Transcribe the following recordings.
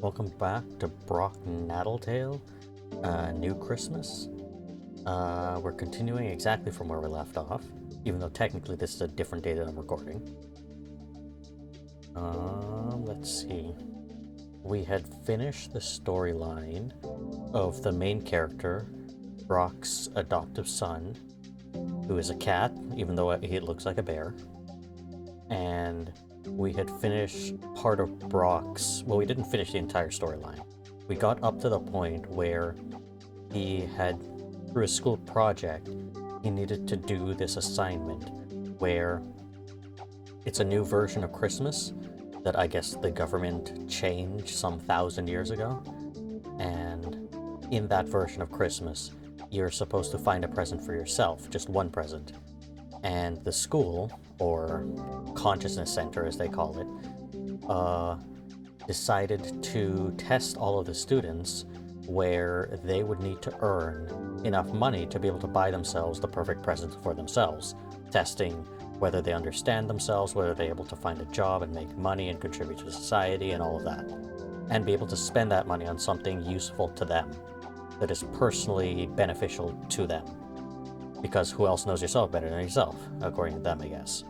Welcome back to BROK Natal Tale, New Christmas. We're continuing exactly from where we left off, even though technically this is a different day that I'm recording. Let's see. We had finished the storyline of the main character, BROK's adoptive son, who is a cat, even though he looks like a bear. And we had finished part of BROK's... Well, we didn't finish the entire storyline. We got up to the point where he had, through a school project, he needed to do this assignment where it's a new version of Christmas that I guess the government changed some 1,000 years ago. And in that version of Christmas, you're supposed to find a present for yourself, just one present. And the school, or consciousness center as they call it, decided to test all of the students where they would need to earn enough money to be able to buy themselves the perfect present for themselves, testing whether they understand themselves, whether they're able to find a job and make money and contribute to society and all of that, and be able to spend that money on something useful to them, that is personally beneficial to them. Because who else knows yourself better than yourself, according to them, I guess.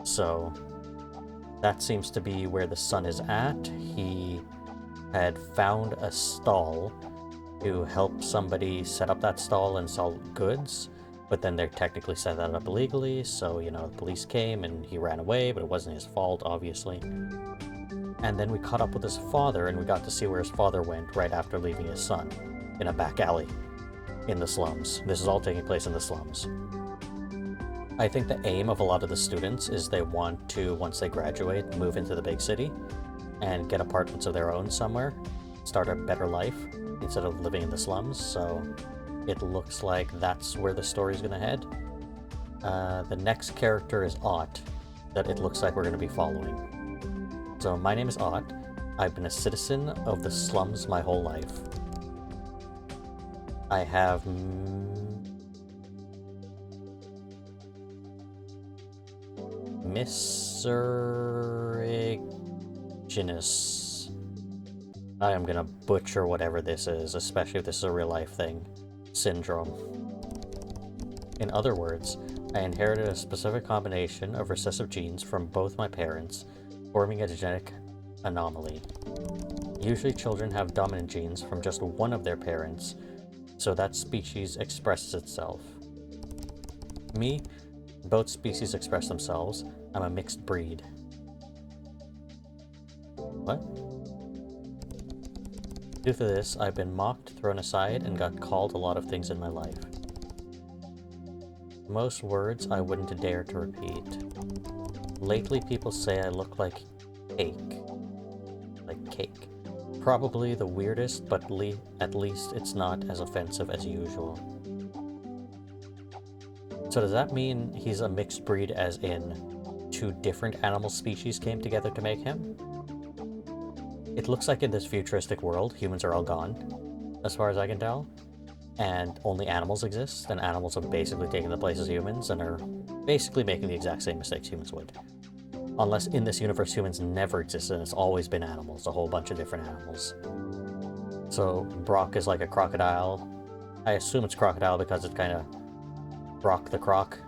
So that seems to be where the son is at. He had found a stall to help somebody set up that stall and sell goods, but then they technically set that up illegally, so, you know, the police came and he ran away, but it wasn't his fault, obviously. And then we caught up with his father, and we got to see where his father went right after leaving his son, in a back alley. In the slums. This is all taking place in the slums. I think the aim of a lot of the students is they want to, once they graduate, move into the big city and get apartments of their own somewhere, start a better life instead of living in the slums, so it looks like that's where the story's gonna head. The next character is Ott, that it looks like we're gonna be following. So my name is Ott. I've been a citizen of the slums my whole life. I have miserigenous. I am gonna butcher whatever this is, especially if this is a real life thing. Syndrome. In other words, I inherited a specific combination of recessive genes from both my parents, forming a genetic anomaly. Usually children have dominant genes from just one of their parents, so that species expresses itself. Me, both species express themselves. I'm a mixed breed. What? Due to this, I've been mocked, thrown aside, and got called a lot of things in my life. Most words I wouldn't dare to repeat. Lately, people say I look like cake. Like cake. Probably the weirdest, but at least it's not as offensive as usual. So does that mean he's a mixed breed as in two different animal species came together to make him? It looks like in this futuristic world, humans are all gone, as far as I can tell, and only animals exist, and animals have basically taken the place of humans and are basically making the exact same mistakes humans would. Unless in this universe humans never existed and it's always been animals, a whole bunch of different animals. So BROK is like a crocodile. I assume it's crocodile because it's kind of BROK the Croc.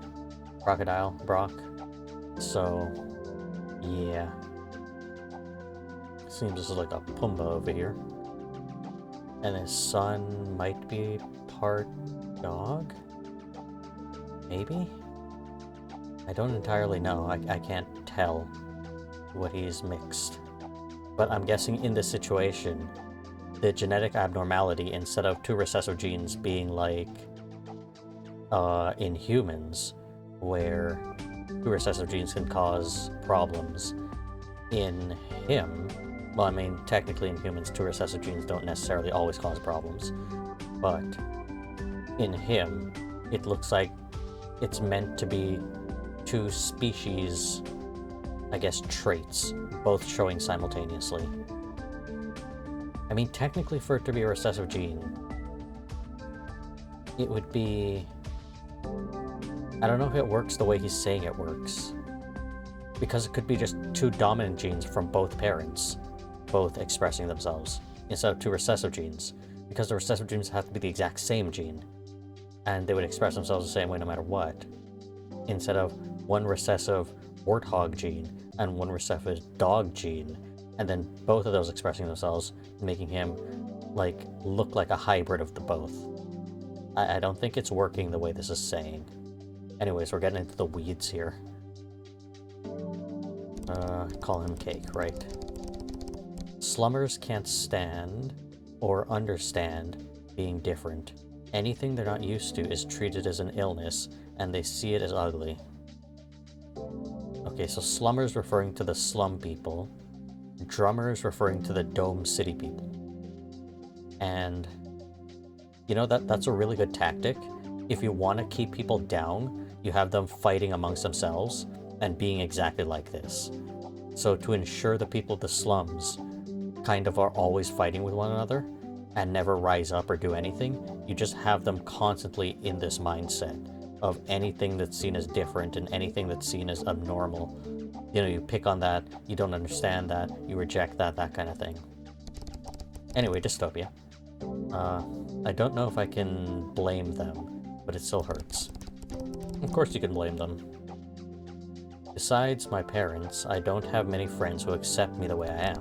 Crocodile, BROK. So, yeah. Seems this is like a Pumbaa over here. And his son might be part dog? Maybe? I don't entirely know. I can't tell what he's mixed. But I'm guessing in this situation, the genetic abnormality, instead of two recessive genes being like in humans, where two recessive genes can cause problems, in him, well, I mean, technically in humans, two recessive genes don't necessarily always cause problems, but in him, it looks like it's meant to be two species, I guess, traits, both showing simultaneously. I mean, technically for it to be a recessive gene, it would be... I don't know if it works the way he's saying it works. Because it could be just two dominant genes from both parents. both expressing themselves, instead of two recessive genes, because the recessive genes have to be the exact same gene, and they would express themselves the same way no matter what, instead of one recessive warthog gene and one recessive dog gene, and then both of those expressing themselves, making him like look like a hybrid of the both. I don't think it's working the way this is saying. Anyways, we're getting into the weeds here. Call him Cake, right? Slummers can't stand or understand being different. Anything they're not used to is treated as an illness, and they see it as ugly. Okay, so slummers referring to the slum people, drummers referring to the Dome City people. And you know, that's a really good tactic. If you want to keep people down, you have them fighting amongst themselves and being exactly like this. So to ensure the people of the slums kind of are always fighting with one another and never rise up or do anything, you just have them constantly in this mindset of anything that's seen as different and anything that's seen as abnormal. You know, you pick on that, you don't understand that, you reject that, that kind of thing. Anyway, Dystopia. I don't know if I can blame them, but it still hurts. Of course you can blame them. Besides my parents, I don't have many friends who accept me the way I am.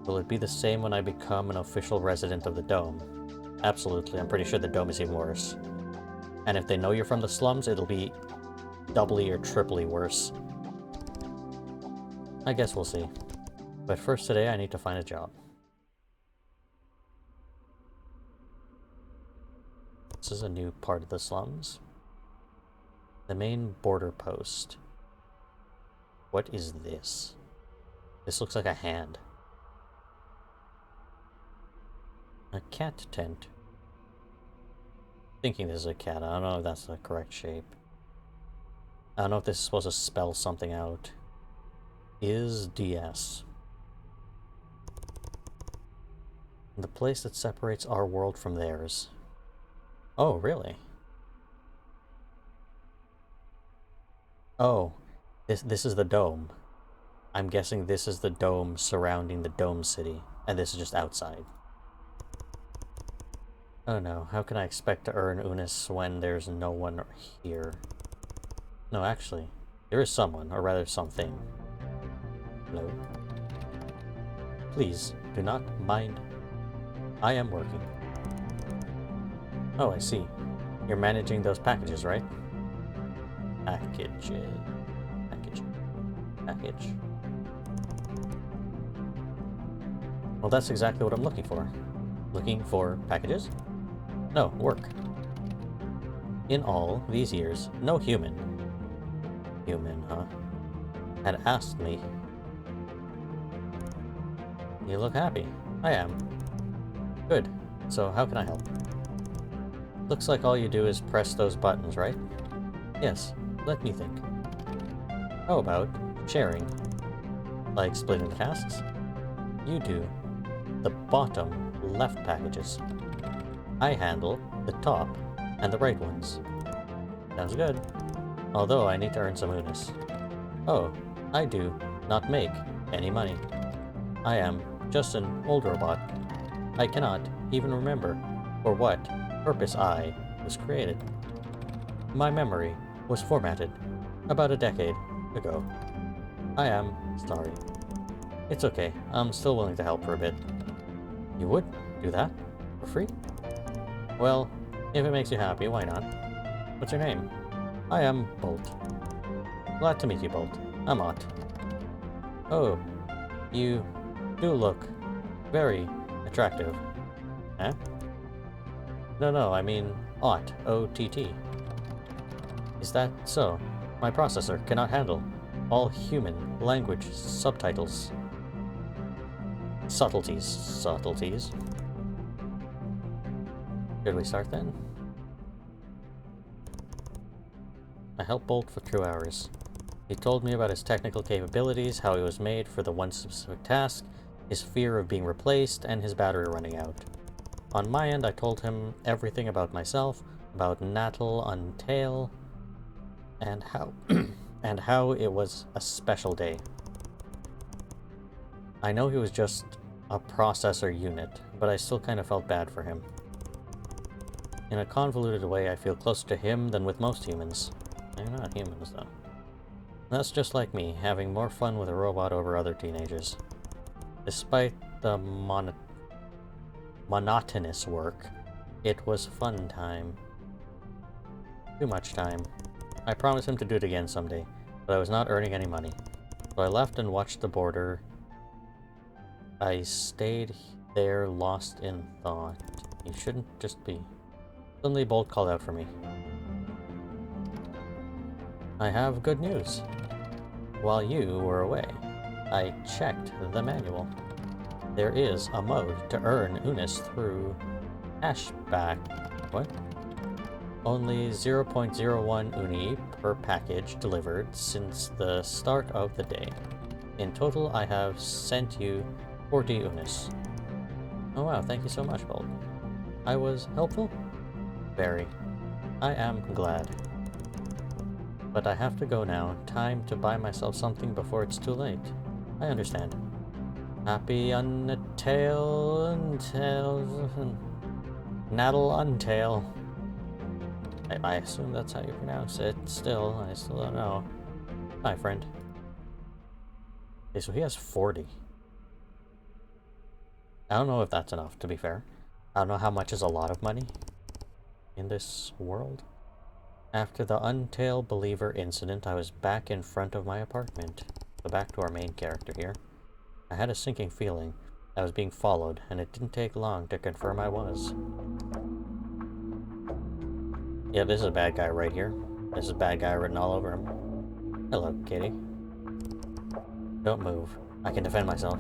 Will it be the same when I become an official resident of the Dome? Absolutely, I'm pretty sure the Dome is even worse. And if they know you're from the slums, it'll be doubly or triply worse. I guess we'll see. But first today, I need to find a job. This is a new part of the slums. The main border post. What is this? This looks like a hand. A cat tent. Thinking this is a cat. I don't know if that's the correct shape. I don't know if this is supposed to spell something out. Is DS. The place that separates our world from theirs. Oh, really? Oh, this is the dome. I'm guessing this is the dome surrounding the Dome City, and this is just outside. Oh no, how can I expect to earn Unis when there's no one here? No, actually, there is someone, or rather something. Hello? Please, do not mind. I am working. Oh, I see. You're managing those packages, right? Package. Well, that's exactly what I'm looking for. Looking for packages? No, work. In all these years, no human, had asked me. You look happy. I am. Good. So how can I help? Looks like all you do is press those buttons, right? Yes. Let me think. How about sharing? Like splitting the tasks? You do the bottom left packages. I handle the top and the right ones. Sounds good. Although I need to earn some Unis. Oh, I do not make any money. I am just an old robot. I cannot even remember for what purpose I was created. My memory was formatted about a decade ago. I am sorry. It's okay, I'm still willing to help for a bit. You would do that? For free? Well, if it makes you happy, why not? What's your name? I am Bolt. Glad to meet you, Bolt. I'm Ott. Oh, you do look very attractive. Eh? No, I mean Ott. O-T-T. Is that so? My processor cannot handle all human language subtitles. Subtleties. Should we start then? I helped Bolt for 2 hours. He told me about his technical capabilities, how he was made for the one specific task, his fear of being replaced, and his battery running out. On my end, I told him everything about myself, about Natal on Tail, and how and how it was a special day. I know he was just a processor unit, but I still kind of felt bad for him. In a convoluted way, I feel closer to him than with most humans. They're not humans, though. That's just like me, having more fun with a robot over other teenagers. Despite the monotonous work, it was fun time. Too much time. I promised him to do it again someday, but I was not earning any money. So I left and watched the border. I stayed there, lost in thought. You shouldn't just be... Suddenly Bolt called out for me. I have good news. While you were away, I checked the manual. There is a mode to earn Unis through cashback. What? Only 0.01 Uni per package delivered since the start of the day. In total, I have sent you 40 Unis. Oh wow, thank you so much, Bolt. I was helpful? Very. I am glad. But I have to go now. Time to buy myself something before it's too late. I understand. Happy Natal, Untail. I assume that's how you pronounce it. Still, I still don't know. Hi, friend. Okay, so he has 40. I don't know if that's enough, to be fair. I don't know how much is a lot of money in this world. After the Untail Believer incident, I was back in front of my apartment. So back to our main character here. I had a sinking feeling I was being followed, and it didn't take long to confirm I was. Yeah, this is a bad guy right here. This is a bad guy written all over him. Hello, kitty. Don't move. I can defend myself.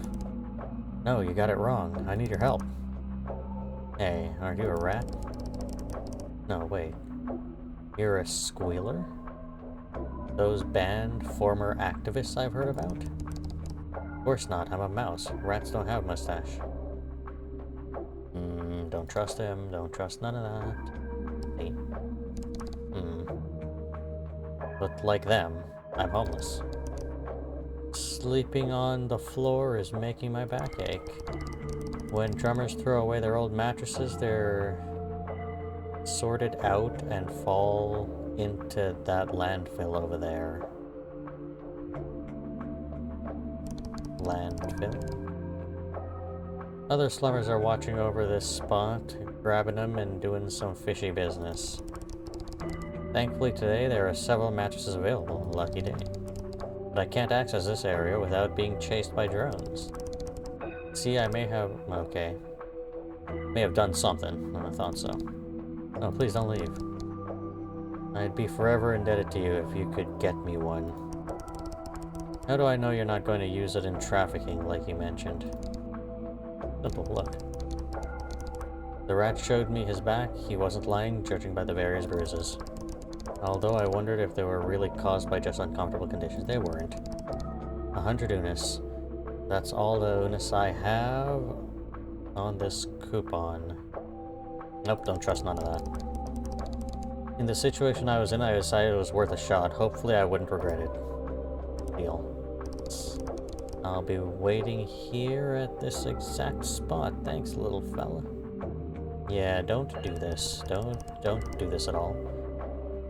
No, you got it wrong. I need your help. Hey, aren't you a rat? No, wait. You're a squealer? Those banned former activists I've heard about? Of course not, I'm a mouse. Rats don't have mustache. Don't trust him, don't trust none of that. Hey. But like them, I'm homeless. Sleeping on the floor is making my back ache. When drummers throw away their old mattresses, they're sorted out and fall into that landfill over there. Landfill? Other slummers are watching over this spot, grabbing them and doing some fishy business. Thankfully today there are several mattresses available, lucky day. But I can't access this area without being chased by drones. See, I may have... okay. May have done something, and I thought so. Oh, please don't leave. I'd be forever indebted to you if you could get me one. How do I know you're not going to use it in trafficking like you mentioned? Simple, look. The rat showed me his back. He wasn't lying, judging by the various bruises. Although I wondered if they were really caused by just uncomfortable conditions. They weren't. 100 Unis. That's all the Unis I have on this coupon. Nope, don't trust none of that. In the situation I was in, I decided it was worth a shot. Hopefully I wouldn't regret it. Deal. I'll be waiting here at this exact spot. Thanks, little fella. Yeah, don't do this. Don't do this at all.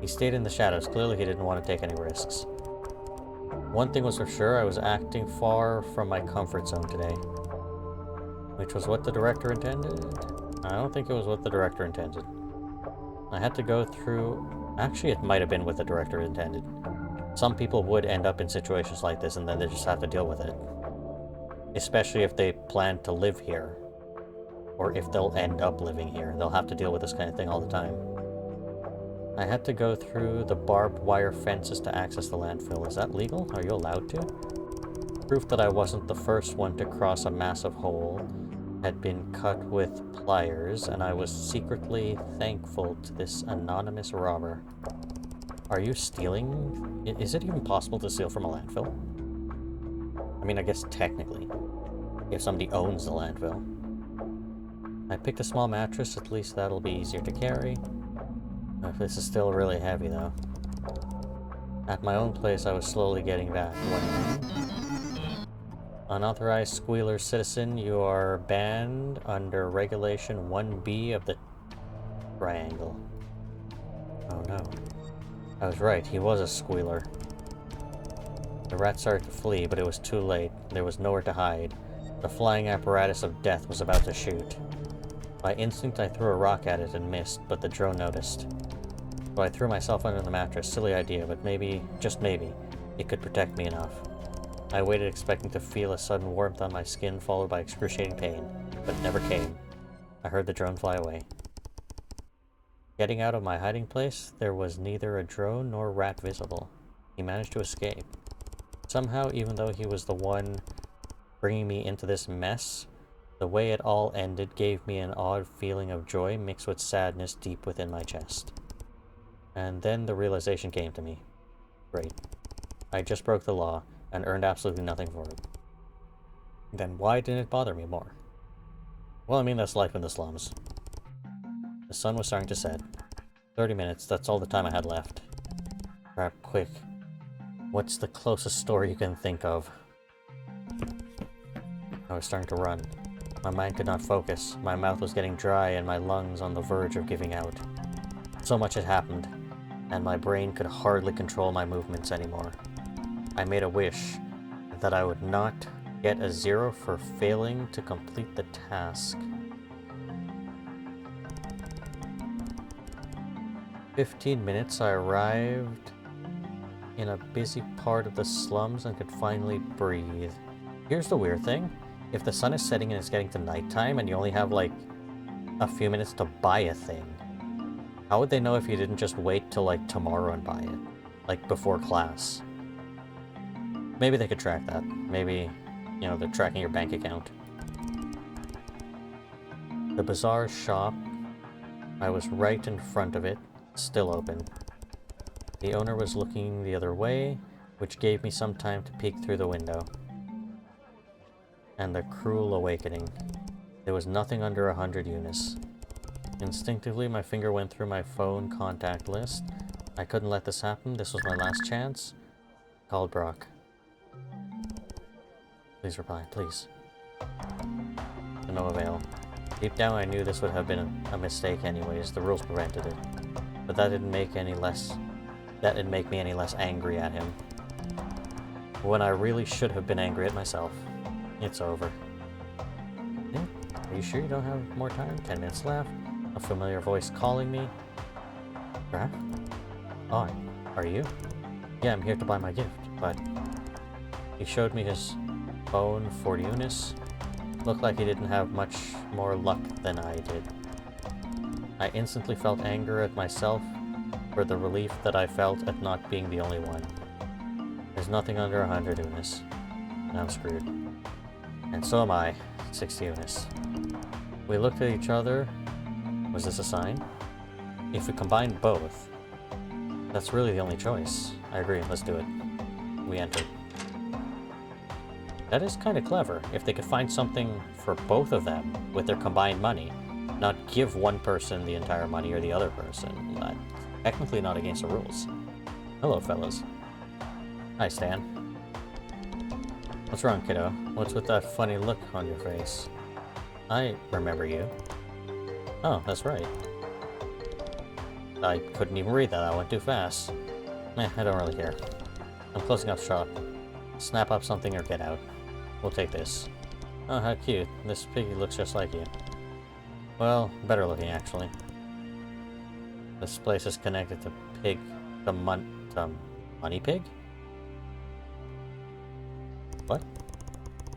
He stayed in the shadows. Clearly he didn't want to take any risks. One thing was for sure, I was acting far from my comfort zone today. Which was what the director intended? I don't think it was what the director intended. I had to go through... Actually, it might have been what the director intended. Some people would end up in situations like this and then they just have to deal with it. Especially if they plan to live here. Or if they'll end up living here. They'll have to deal with this kind of thing all the time. I had to go through the barbed wire fences to access the landfill. Is that legal? Are you allowed to? Proof that I wasn't the first one to cross a massive hole had been cut with pliers, and I was secretly thankful to this anonymous robber. Are you stealing? Is it even possible to steal from a landfill? I mean, I guess technically, if somebody owns the landfill. I picked a small mattress, at least that'll be easier to carry. If this is still really heavy, though. At my own place, I was slowly getting back when... Unauthorized squealer citizen, you are banned under Regulation 1B of the Triangle. Oh no. I was right, he was a squealer. The rat started to flee, but it was too late. There was nowhere to hide. The flying apparatus of death was about to shoot. By instinct, I threw a rock at it and missed, but the drone noticed. So I threw myself under the mattress. Silly idea, but maybe, just maybe, it could protect me enough. I waited expecting to feel a sudden warmth on my skin followed by excruciating pain, but it never came. I heard the drone fly away. Getting out of my hiding place, there was neither a drone nor rat visible. He managed to escape. Somehow, even though he was the one bringing me into this mess, the way it all ended gave me an odd feeling of joy mixed with sadness deep within my chest. And then the realization came to me. Great. I just broke the law and earned absolutely nothing for it. Then why didn't it bother me more? Well, I mean, that's life in the slums. The sun was starting to set. 30 minutes, that's all the time I had left. Crap, quick. What's the closest story you can think of? I was starting to run. My mind could not focus. My mouth was getting dry and my lungs on the verge of giving out. So much had happened, and my brain could hardly control my movements anymore. I made a wish that I would not get a 0 for failing to complete the task. 15 minutes, I arrived in a busy part of the slums and could finally breathe. Here's the weird thing. If the sun is setting and it's getting to nighttime and you only have like a few minutes to buy a thing, how would they know if you didn't just wait till like tomorrow and buy it? Like before class? Maybe they could track that. Maybe, you know, they're tracking your bank account. The bazaar shop, I was right in front of it, still open. The owner was looking the other way, which gave me some time to peek through the window. And the cruel awakening. There was nothing under 100 units. Instinctively, my finger went through my phone contact list. I couldn't let this happen. This was my last chance. Called BROK. Please reply, please. To no avail. Deep down, I knew this would have been a mistake anyways. The rules prevented it. But that didn't make me any less angry at him. When I really should have been angry at myself. It's over. Yeah. Are you sure you don't have more time? 10 minutes left. A familiar voice calling me. Brad? Oh, are you? Yeah, I'm here to buy my gift, but... He showed me his phone, 40 units. Looked like he didn't have much more luck than I did. I instantly felt anger at myself for the relief that I felt at not being the only one. There's nothing under 100 units. And I'm screwed. And so am I. 60 units. We looked at each other. Was this a sign? If we combine both, that's really the only choice. I agree, let's do it. We entered. That is kind of clever. If they could find something for both of them with their combined money, not give one person the entire money or the other person. That's technically not against the rules. Hello, fellas. Hi, Stan. What's wrong, kiddo? What's with that funny look on your face? I remember you. Oh, that's right. I couldn't even read that. I went too fast. I don't really care. I'm closing up shop. Snap up something or get out. We'll take this. Oh, how cute. This piggy looks just like you. Well, better looking, actually. This place is connected to Money Pig? What?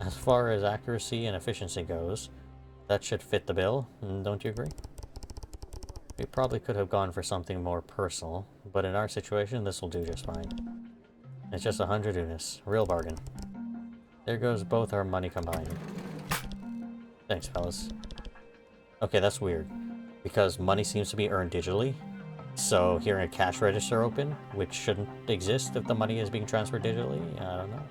As far as accuracy and efficiency goes, that should fit the bill, don't you agree? We probably could have gone for something more personal, but in our situation, this will do just fine. It's just 100 units. Real bargain. There goes both our money combined. Thanks, fellas. Okay, that's weird. Because money seems to be earned digitally. So hearing a cash register open, which shouldn't exist if the money is being transferred digitally, I don't know.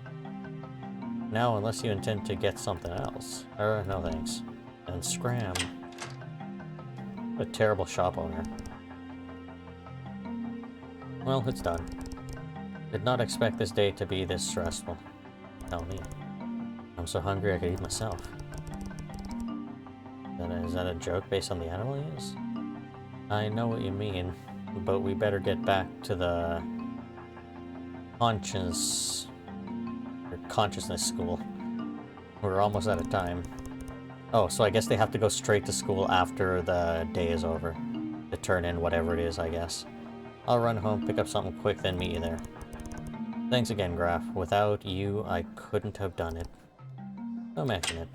Now, unless you intend to get something else. No thanks. And scram. What a terrible shop owner. Well, it's done. Did not expect this day to be this stressful. Tell me. I'm so hungry I could eat myself. Is that a joke based on the animal he is? I know what you mean, but we better get back to the consciousness school. We're almost out of time. Oh, so I guess they have to go straight to school after the day is over to turn in whatever it is, I guess. I'll run home, pick up something quick, then meet you there. Thanks again, Graf. Without you, I couldn't have done it. Don't mention it.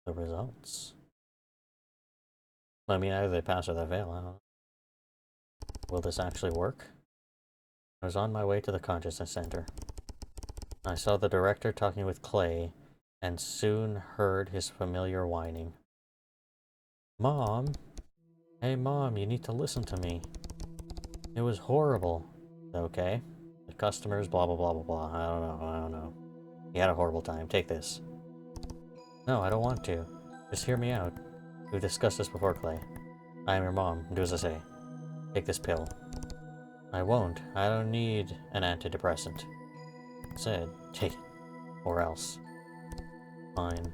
The results. I mean, either they pass or they fail. I don't know. Will this actually work? I was on my way to the Consciousness Center. I saw the director talking with Clay, and soon heard his familiar whining. Mom? Hey Mom, you need to listen to me. It was horrible. Okay. The customers, blah blah blah blah blah. I don't know. He had a horrible time. Take this. No, I don't want to. Just hear me out. We've discussed this before, Clay. I am your mom. Do as I say. Take this pill. I won't. I don't need an antidepressant. I said, take it. Or else. Fine.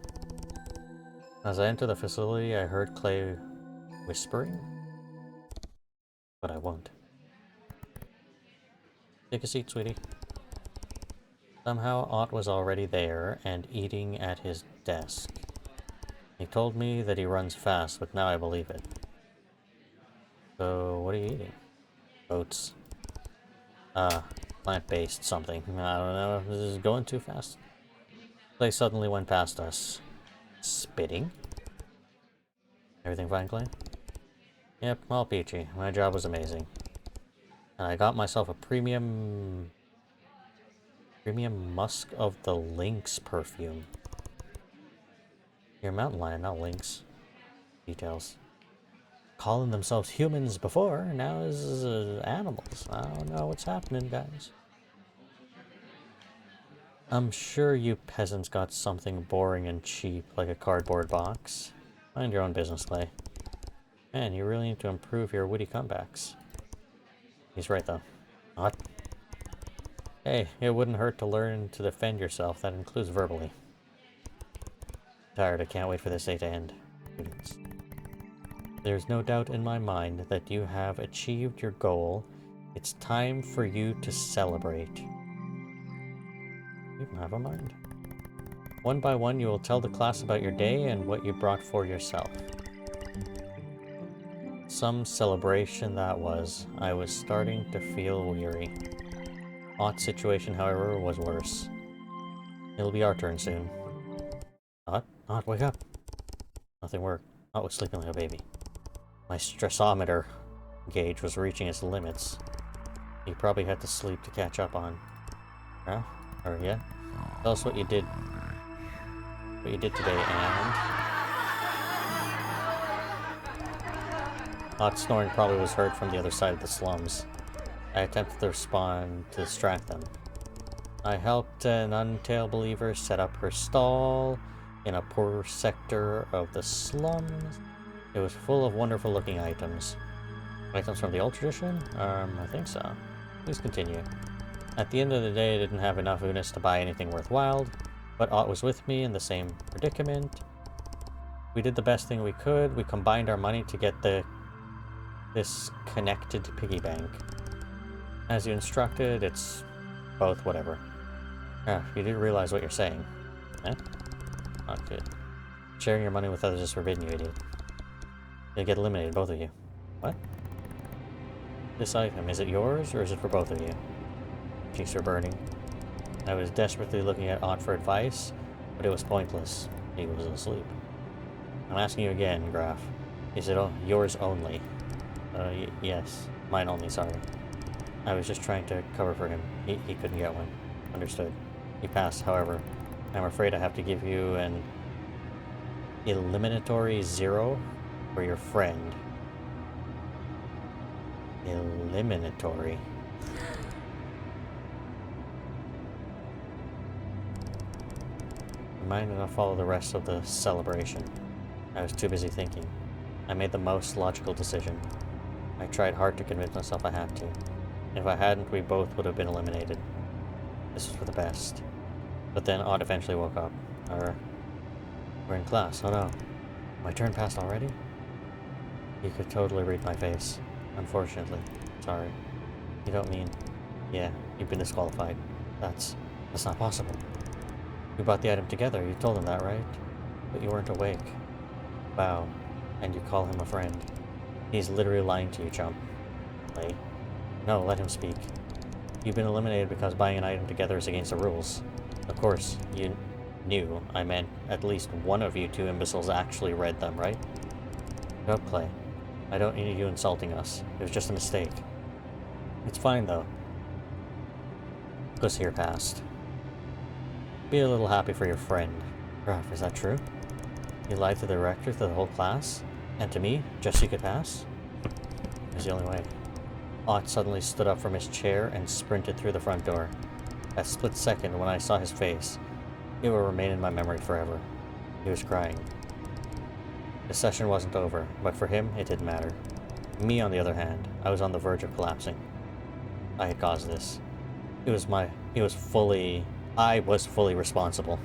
As I entered the facility, I heard Clay whispering. But I won't. Take a seat, sweetie. Somehow, Ott was already there and eating at his desk. He told me that he runs fast, but now I believe it. So, what are you eating? Oats. Plant-based something. I don't know, this is going too fast. Clay suddenly went past us. Spitting? Everything fine, Clay? Yep, all peachy. My job was amazing. And I got myself a premium Musk of the Lynx perfume. You're a mountain lion, not lynx. Details. Calling themselves humans before, now is animals. I don't know what's happening, guys. I'm sure you peasants got something boring and cheap, like a cardboard box. Mind your own business, Clay. Man, you really need to improve your witty comebacks. He's right, though. What? Hey, it wouldn't hurt to learn to defend yourself. That includes verbally. Tired, I can't wait for this day to end. Students. There's no doubt in my mind that you have achieved your goal. It's time for you to celebrate. You have a mind. One by one, you will tell the class about your day and what you brought for yourself. Some celebration that was. I was starting to feel weary. Ott's situation, however, was worse. It'll be our turn soon. Ott, wake up. Nothing worked. Ott was sleeping like a baby. My stressometer gauge was reaching its limits. He probably had to sleep to catch up on. Yeah? Or yeah? Tell us what you did. What you did today, and... Ott's snoring probably was heard from the other side of the slums. I attempted to respond to distract them. I helped an Untail believer set up her stall in a poorer sector of the slums. It was full of wonderful looking items. Items from the old tradition? I think so. Please continue. At the end of the day, I didn't have enough Unis to buy anything worthwhile, but Ott was with me in the same predicament. We did the best thing we could. We combined our money to get this connected piggy bank. As you instructed, it's both whatever. You do realize what you're saying. Eh? Not good. Sharing your money with others is forbidden, you idiot. You'll get eliminated, both of you. What? This item, is it yours, or is it for both of you? Cheeks are burning. I was desperately looking at Ott for advice, but it was pointless. He was asleep. I'm asking you again, Graf. Is it yours only? Yes. Mine only, sorry. I was just trying to cover for him. He couldn't get one. Understood. He passed, however. I'm afraid I have to give you an eliminatory 0 for your friend. Eliminatory. I might not follow the rest of the celebration. I was too busy thinking. I made the most logical decision. I tried hard to convince myself I had to. If I hadn't, we both would have been eliminated. This was for the best. But then Odd eventually woke up. We're in class. Oh no. My turn passed already? You could totally read my face. Unfortunately. Sorry. You don't mean... Yeah, you've been disqualified. That's not possible. We bought the item together. You told him that, right? But you weren't awake. Wow. And you call him a friend. He's literally lying to you, chump. Lay. No, let him speak. You've been eliminated because buying an item together is against the rules. Of course, you knew. I meant at least one of you two imbeciles actually read them, right? Don't play. I don't need you insulting us. It was just a mistake. It's fine, though. This here passed. Be a little happy for your friend. Raph, is that true? You lied to the director, to the whole class? And to me, just so you could pass? It was the only way. Ott suddenly stood up from his chair and sprinted through the front door. That split second when I saw his face, it will remain in my memory forever. He was crying. The session wasn't over, but for him, it didn't matter. Me, on the other hand, I was on the verge of collapsing. I had caused this. I was fully responsible.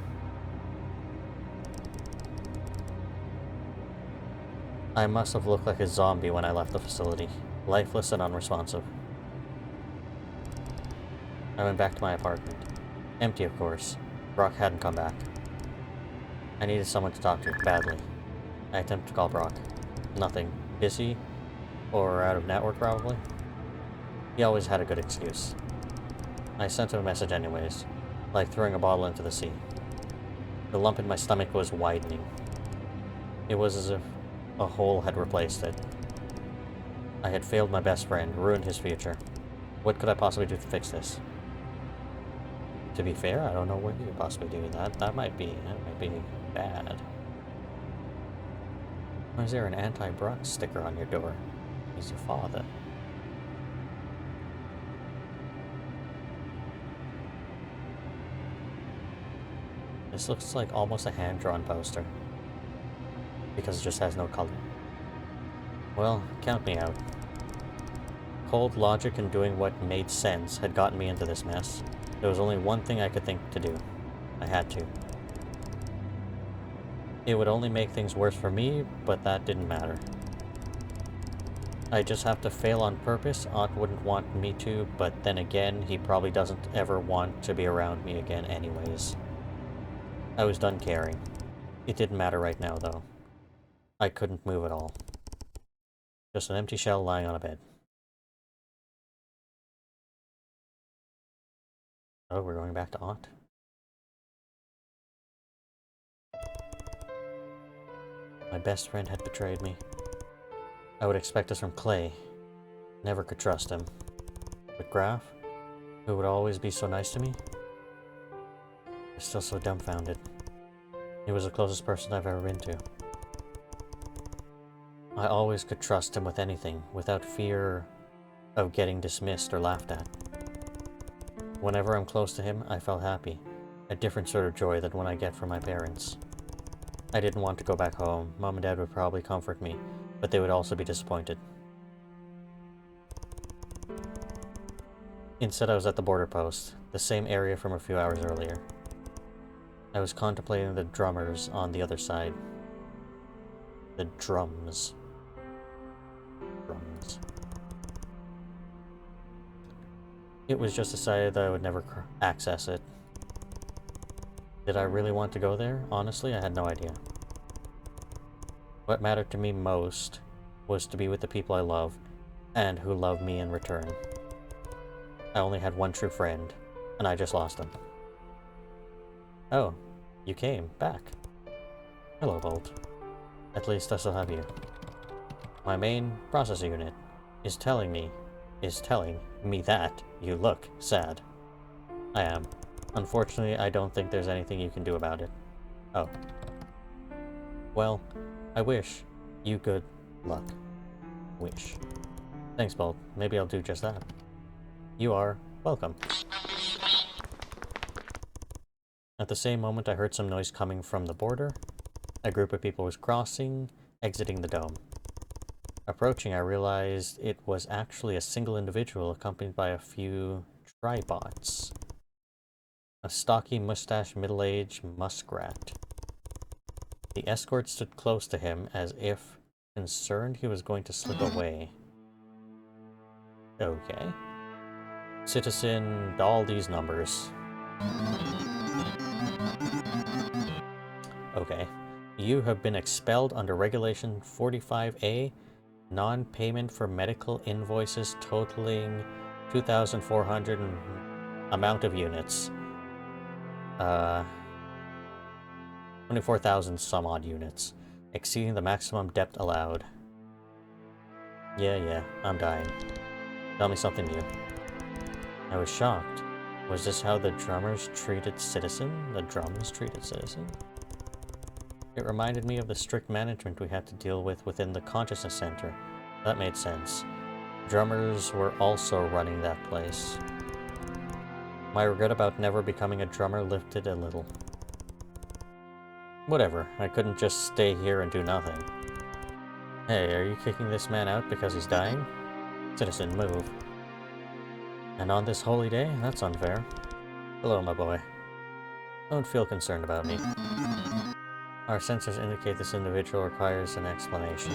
I must have looked like a zombie when I left the facility, lifeless and unresponsive. I went back to my apartment. Empty, of course. BROK hadn't come back. I needed someone to talk to, badly. I attempted to call BROK. Nothing. Busy? Or out of network, probably? He always had a good excuse. I sent him a message anyways, like throwing a bottle into the sea. The lump in my stomach was widening. It was as if a hole had replaced it. I had failed my best friend, ruined his future. What could I possibly do to fix this? To be fair, I don't know what you could possibly do with that. That might be bad. Why is there an anti-BROK sticker on your door? He's your father. This looks like almost a hand-drawn poster. Because it just has no color. Well, count me out. Cold logic and doing what made sense had gotten me into this mess. There was only one thing I could think to do. I had to. It would only make things worse for me, but that didn't matter. I just have to fail on purpose. Ott wouldn't want me to, but then again, he probably doesn't ever want to be around me again anyways. I was done caring. It didn't matter right now, though. I couldn't move at all. Just an empty shell lying on a bed. Oh, we're going back to Ott. My best friend had betrayed me. I would expect this from Clay. Never could trust him. But Graf, who would always be so nice to me, was still so dumbfounded. He was the closest person I've ever been to. I always could trust him with anything, without fear of getting dismissed or laughed at. Whenever I'm close to him, I felt happy. A different sort of joy than when I get from my parents. I didn't want to go back home. Mom and Dad would probably comfort me, but they would also be disappointed. Instead, I was at the border post, the same area from a few hours earlier. I was contemplating the drummers on the other side. The drums. It was just decided that I would never access it. Did I really want to go there? Honestly, I had no idea. What mattered to me most was to be with the people I love, and who love me in return. I only had one true friend, and I just lost him. Oh, you came back. Hello, Volt. At least I still have you. My main processor unit is telling me that you look sad. I am. Unfortunately, I don't think there's anything you can do about it. Oh. Well, I wish you good luck. Wish. Thanks, Bolt. Maybe I'll do just that. You are welcome. At the same moment, I heard some noise coming from the border. A group of people was crossing, exiting the dome. Approaching, I realized it was actually a single individual accompanied by a few tribots. A stocky, mustached, middle-aged muskrat. The escort stood close to him as if concerned he was going to slip away. Okay. Citizen, all these numbers. Okay. You have been expelled under Regulation 45A, non-payment for medical invoices totaling 2,400 amount of units. 24,000 some odd units, exceeding the maximum depth allowed. Yeah, I'm dying. Tell me something new. I was shocked. Was this how the drummers treated Citizen? The drums treated Citizen? It reminded me of the strict management we had to deal with within the Consciousness Center. That made sense. Drummers were also running that place. My regret about never becoming a drummer lifted a little. Whatever, I couldn't just stay here and do nothing. Hey, are you kicking this man out because he's dying? Citizen, move. And on this holy day? That's unfair. Hello, my boy. Don't feel concerned about me. Our sensors indicate this individual requires an explanation.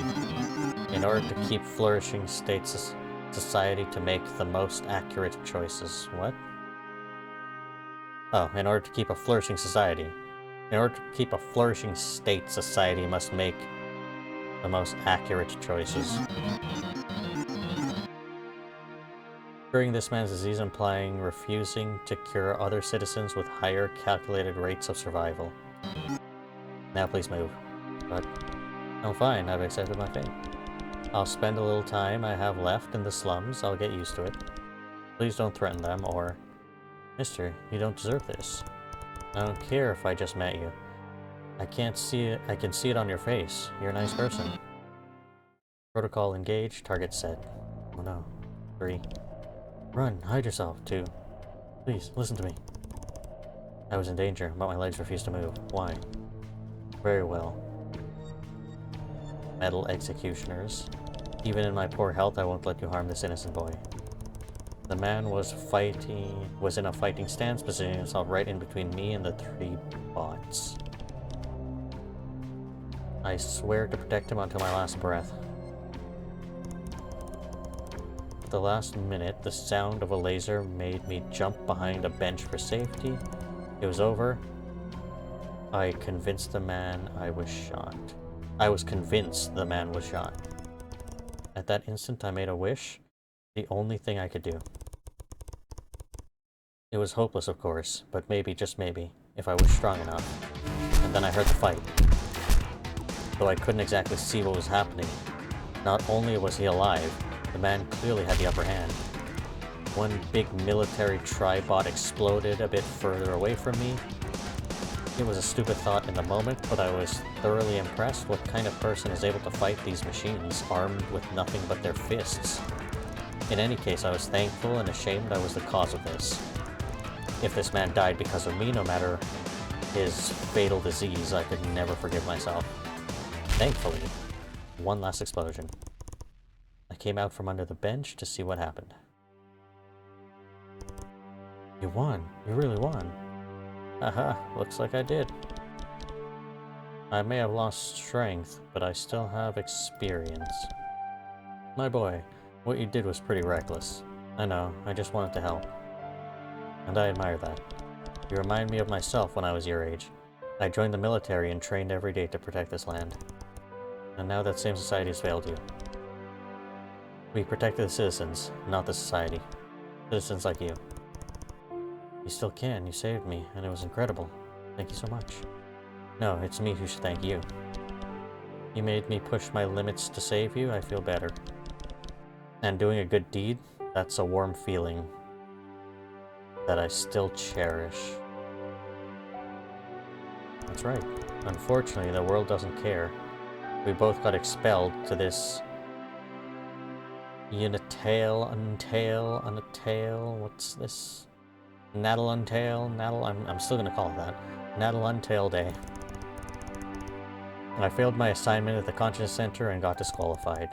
In order to keep flourishing states society to make the most accurate choices. What? Oh, in order to keep a flourishing society. In order to keep a flourishing state, society must make the most accurate choices. Curing this man's disease implying refusing to cure other citizens with higher calculated rates of survival. Now please move. But, oh fine, I've accepted my fate. I'll spend a little time I have left in the slums, I'll get used to it. Please don't threaten them, or... Mister, you don't deserve this. I don't care if I just met you. I can see it on your face. You're a nice person. Protocol engaged, target set. Oh no. 3. Run, hide yourself. 2. Please, listen to me. I was in danger, but my legs refused to move. Why? Very well. Metal executioners. Even in my poor health, I won't let you harm this innocent boy. The man was in a fighting stance, positioning himself right in between me and the 3 bots. I swear to protect him until my last breath. At the last minute, the sound of a laser made me jump behind a bench for safety. It was over. I convinced the man I was shot. I was convinced the man was shot. At that instant, I made a wish. The only thing I could do. It was hopeless, of course, but maybe, just maybe, if I was strong enough. And then I heard the fight. Though I couldn't exactly see what was happening. Not only was he alive, the man clearly had the upper hand. One big military tribot exploded a bit further away from me. It was a stupid thought in the moment, but I was thoroughly impressed what kind of person is able to fight these machines, armed with nothing but their fists. In any case, I was thankful and ashamed I was the cause of this. If this man died because of me, no matter his fatal disease, I could never forgive myself. Thankfully, one last explosion. I came out from under the bench to see what happened. You won. You really won. Haha, looks like I did. I may have lost strength, but I still have experience. My boy, what you did was pretty reckless. I know, I just wanted to help. And I admire that. You remind me of myself when I was your age. I joined the military and trained every day to protect this land. And now that same society has failed you. We protected the citizens, not the society. Citizens like you. You still can, you saved me, and it was incredible. Thank you so much. No, it's me who should thank you. You made me push my limits to save you, I feel better. And doing a good deed, that's a warm feeling that I still cherish. That's right. Unfortunately, the world doesn't care. We both got expelled to this Natal, what's this? Natal, I'm still gonna call it that. Natal Day. I failed my assignment at the Consciousness Center and got disqualified.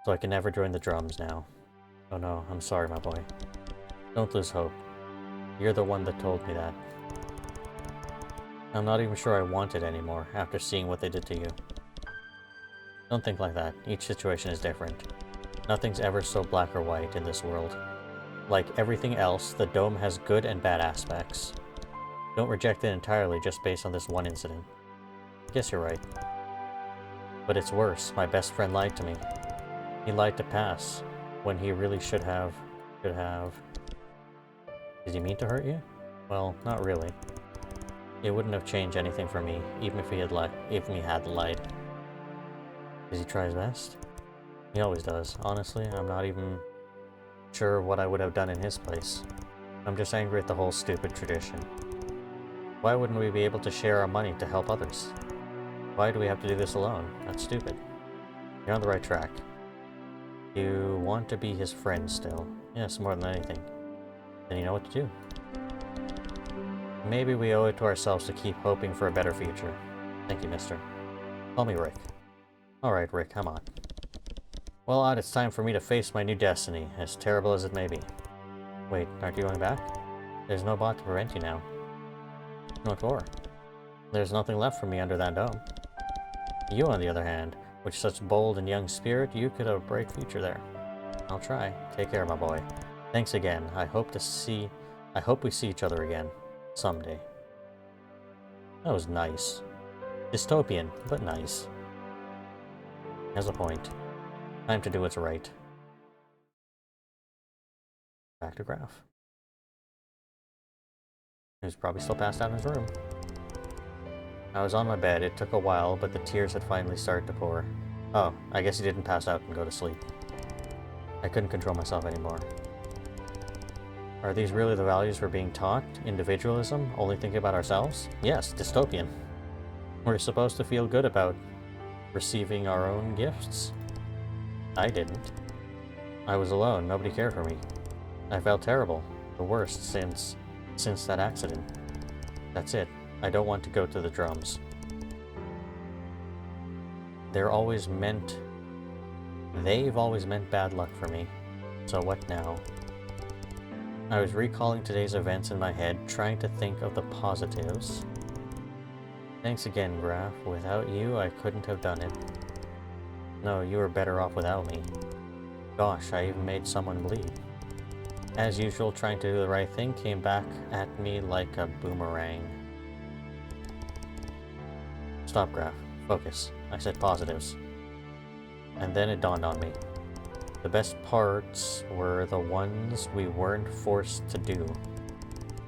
So I can never join the drums now. Oh no, I'm sorry, my boy. Don't lose hope. You're the one that told me that. I'm not even sure I want it anymore after seeing what they did to you. Don't think like that. Each situation is different. Nothing's ever so black or white in this world. Like everything else, the dome has good and bad aspects. Don't reject it entirely just based on this one incident. Guess you're right. But it's worse. My best friend lied to me. He lied to pass, when he really should have. Did he mean to hurt you? Well, not really. It wouldn't have changed anything for me, even if he had lied. Does he try his best? He always does. Honestly, I'm not even sure what I would have done in his place. I'm just angry at the whole stupid tradition. Why wouldn't we be able to share our money to help others? Why do we have to do this alone? That's stupid. You're on the right track. You want to be his friend still. Yes, more than anything. Then you know what to do. Maybe we owe it to ourselves to keep hoping for a better future. Thank you, mister. Call me Rick. Alright, Rick, come on. Well, Odd, it's time for me to face my new destiny, as terrible as it may be. Wait, aren't you going back? There's no bot to prevent you now. What for? There's nothing left for me under that dome. You, on the other hand, with such bold and young spirit, you could have a bright future there. I'll try. Take care, my boy. Thanks again. I hope we see each other again. Someday. That was nice. Dystopian, but nice. Has a point. Time to do what's right. Back to Graph. He's probably still passed out in his room. I was on my bed. It took a while, but the tears had finally started to pour. Oh, I guess he didn't pass out and go to sleep. I couldn't control myself anymore. Are these really the values we're being taught? Individualism? Only thinking about ourselves? Yes, dystopian. We're supposed to feel good about receiving our own gifts. I didn't. I was alone. Nobody cared for me. I felt terrible. The worst since that accident. That's it. I don't want to go to the drums. They've always meant bad luck for me. So what now? I was recalling today's events in my head, trying to think of the positives. Thanks again, Graph. Without you, I couldn't have done it. No, you were better off without me. Gosh, I even made someone bleed. As usual, trying to do the right thing came back at me like a boomerang. Stop, Graph. Focus. I said positives. And then it dawned on me. The best parts were the ones we weren't forced to do.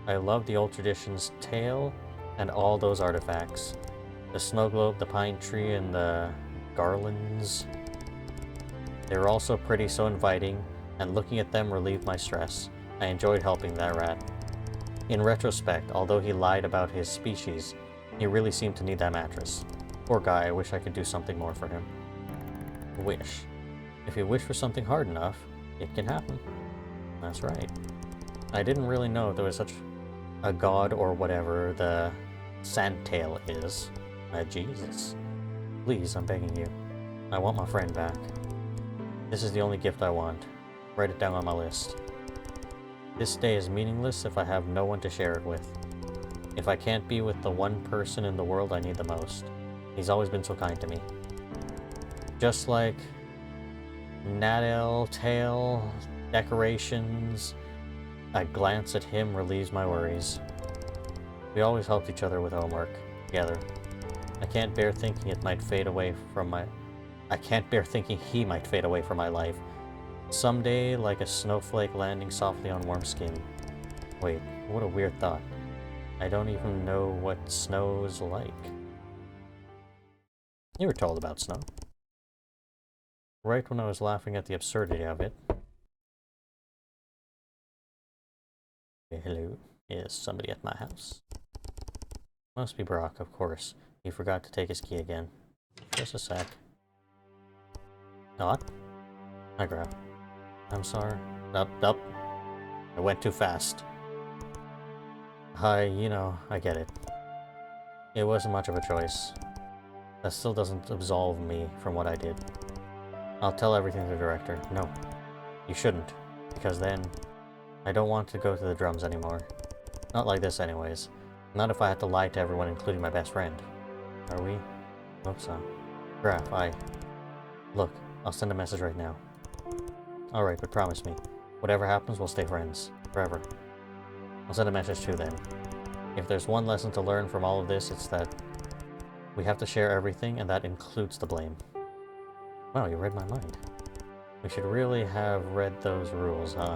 I love the old tradition's tale and all those artifacts. The snow globe, the pine tree, and the garlands. They were all so pretty, so inviting, and looking at them relieved my stress. I enjoyed helping that rat. In retrospect, although he lied about his species, he really seemed to need that mattress. Poor guy, I wish I could do something more for him. Wish. If you wish for something hard enough, it can happen. That's right. I didn't really know there was such a god or whatever the Sandtail is. Jesus. Please, I'm begging you. I want my friend back. This is the only gift I want. Write it down on my list. This day is meaningless if I have no one to share it with. If I can't be with the one person in the world I need the most. He's always been so kind to me. Just like Natal, tail, decorations, a glance at him relieves my worries. We always helped each other with homework, together. I can't bear thinking he might fade away from my life. Someday, like a snowflake landing softly on warm skin. Wait, what a weird thought. I don't even know what snow's like. You were told about snow. Right when I was laughing at the absurdity of it. Hello, is somebody at my house? Must be BROK, of course. He forgot to take his key again. Just a sec. Not? I grab. I'm sorry. Up. I went too fast. I get it. It wasn't much of a choice. That still doesn't absolve me from what I did. I'll tell everything to the director. No, you shouldn't, because then I don't want to go to the drums anymore. Not like this anyways. Not if I had to lie to everyone, including my best friend. Are we? Hope so. Graph, Look, I'll send a message right now. Alright, but promise me, whatever happens, we'll stay friends. Forever. I'll send a message too then. If there's one lesson to learn from all of this, it's that we have to share everything, and that includes the blame. Wow, you read my mind. We should really have read those rules, huh?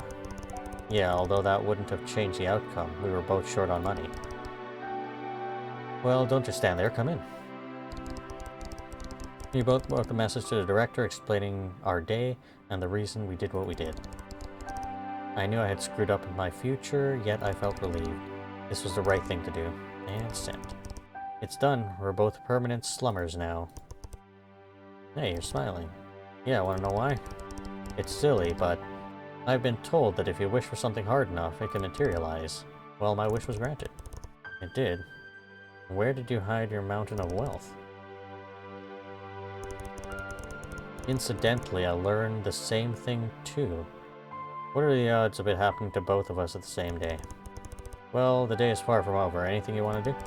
Yeah, although that wouldn't have changed the outcome. We were both short on money. Well, don't just stand there, come in. We both wrote the message to the director explaining our day and the reason we did what we did. I knew I had screwed up in my future, yet I felt relieved. This was the right thing to do. And sent. It's done. We're both permanent slummers now. Hey, you're smiling. Yeah, wanna know why? It's silly, but I've been told that if you wish for something hard enough, it can materialize. Well, my wish was granted. It did. Where did you hide your mountain of wealth? Incidentally, I learned the same thing too. What are the odds of it happening to both of us at the same day? Well, the day is far from over. Anything you want to do?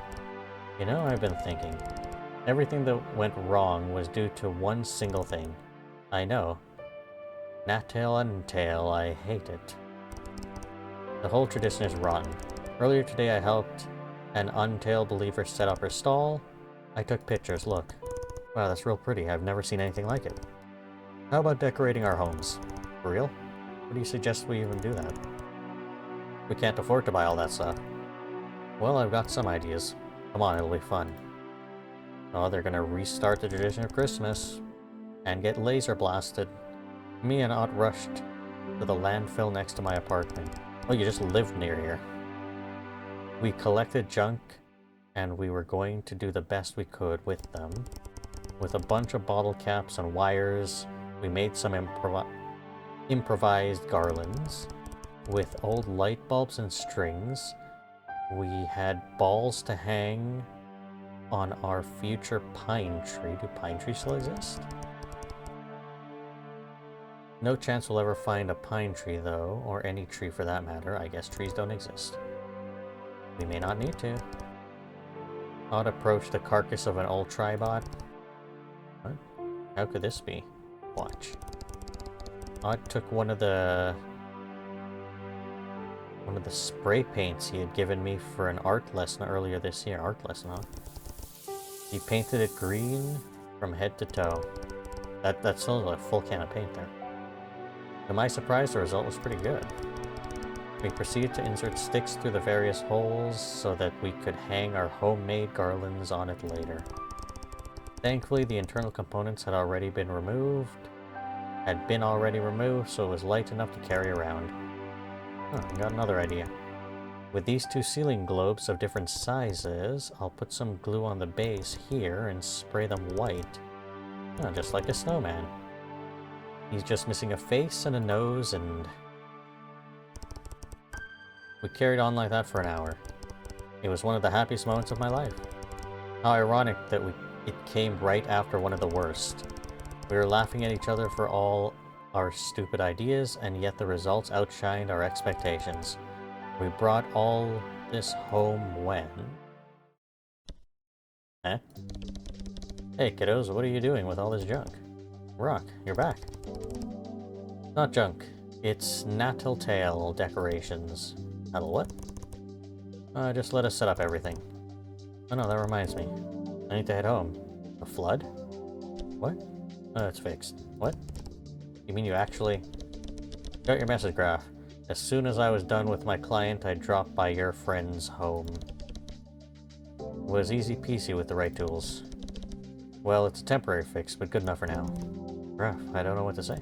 You know, I've been thinking. Everything that went wrong was due to one single thing. I know. Natal Untail, I hate it. The whole tradition is rotten. Earlier today I helped an Untail believer set up her stall. I took pictures, look. Wow, that's real pretty. I've never seen anything like it. How about decorating our homes? For real? What do you suggest we even do that? We can't afford to buy all that stuff. Well, I've got some ideas. Come on, it'll be fun. Oh, they're gonna restart the tradition of Christmas and get laser blasted. Me and Ott rushed to the landfill next to my apartment. Oh, you just lived near here. We collected junk, and we were going to do the best we could with them. With a bunch of bottle caps and wires, we made some improvised garlands. With old light bulbs and strings, we had balls to hang on our future pine tree. Do pine trees still exist? No chance we'll ever find a pine tree, though, or any tree for that matter. I guess trees don't exist. We may not need to. Odd approach the carcass of an old tribot. What? How could this be? Watch. Odd took one of the spray paints he had given me for an art lesson earlier this year. Art lesson, huh? He painted it green from head to toe. That's still a full can of paint there. To my surprise, the result was pretty good. We proceeded to insert sticks through the various holes so that we could hang our homemade garlands on it later. Thankfully, the internal components had already been removed, so it was light enough to carry around. Oh, I got another idea. With these two ceiling globes of different sizes, I'll put some glue on the base here and spray them white. Oh, just like a snowman. He's just missing a face and a nose, and we carried on like that for an hour. It was one of the happiest moments of my life. How ironic that it came right after one of the worst. We were laughing at each other for all our stupid ideas, and yet the results outshined our expectations. We brought all this home when... Eh? Hey kiddos, what are you doing with all this junk? Rock, you're back. Not junk. It's Natal Tail decorations. Natal what? Just let us set up everything. Oh no, that reminds me. I need to head home. A flood? What? Oh, it's fixed. What? You mean you actually... Got your message, Graph. As soon as I was done with my client, I dropped by your friend's home. It was easy peasy with the right tools. Well, it's a temporary fix, but good enough for now. Graph, I don't know what to say.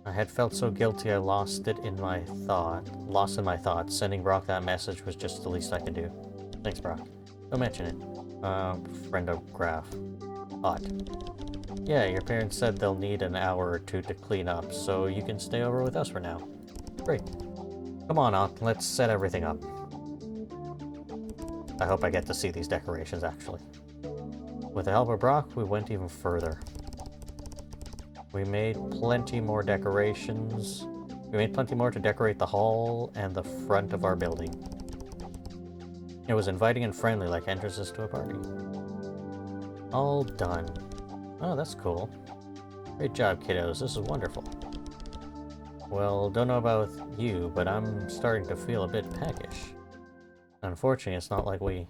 I had felt so guilty I lost in my thoughts. Sending Brock that message was just the least I could do. Thanks, Brock. Don't mention it. Friend of Graph. Hot. Yeah, your parents said they'll need an hour or two to clean up, so you can stay over with us for now. Great. Come on, Ott, let's set everything up. I hope I get to see these decorations, actually. With the help of Brock, we went even further. We made plenty more decorations. We made plenty more to decorate the hall and the front of our building. It was inviting and friendly, like entrances to a party. All done. Oh, that's cool. Great job, kiddos. This is wonderful. Well, don't know about you, but I'm starting to feel a bit peckish. Unfortunately, it's not like we...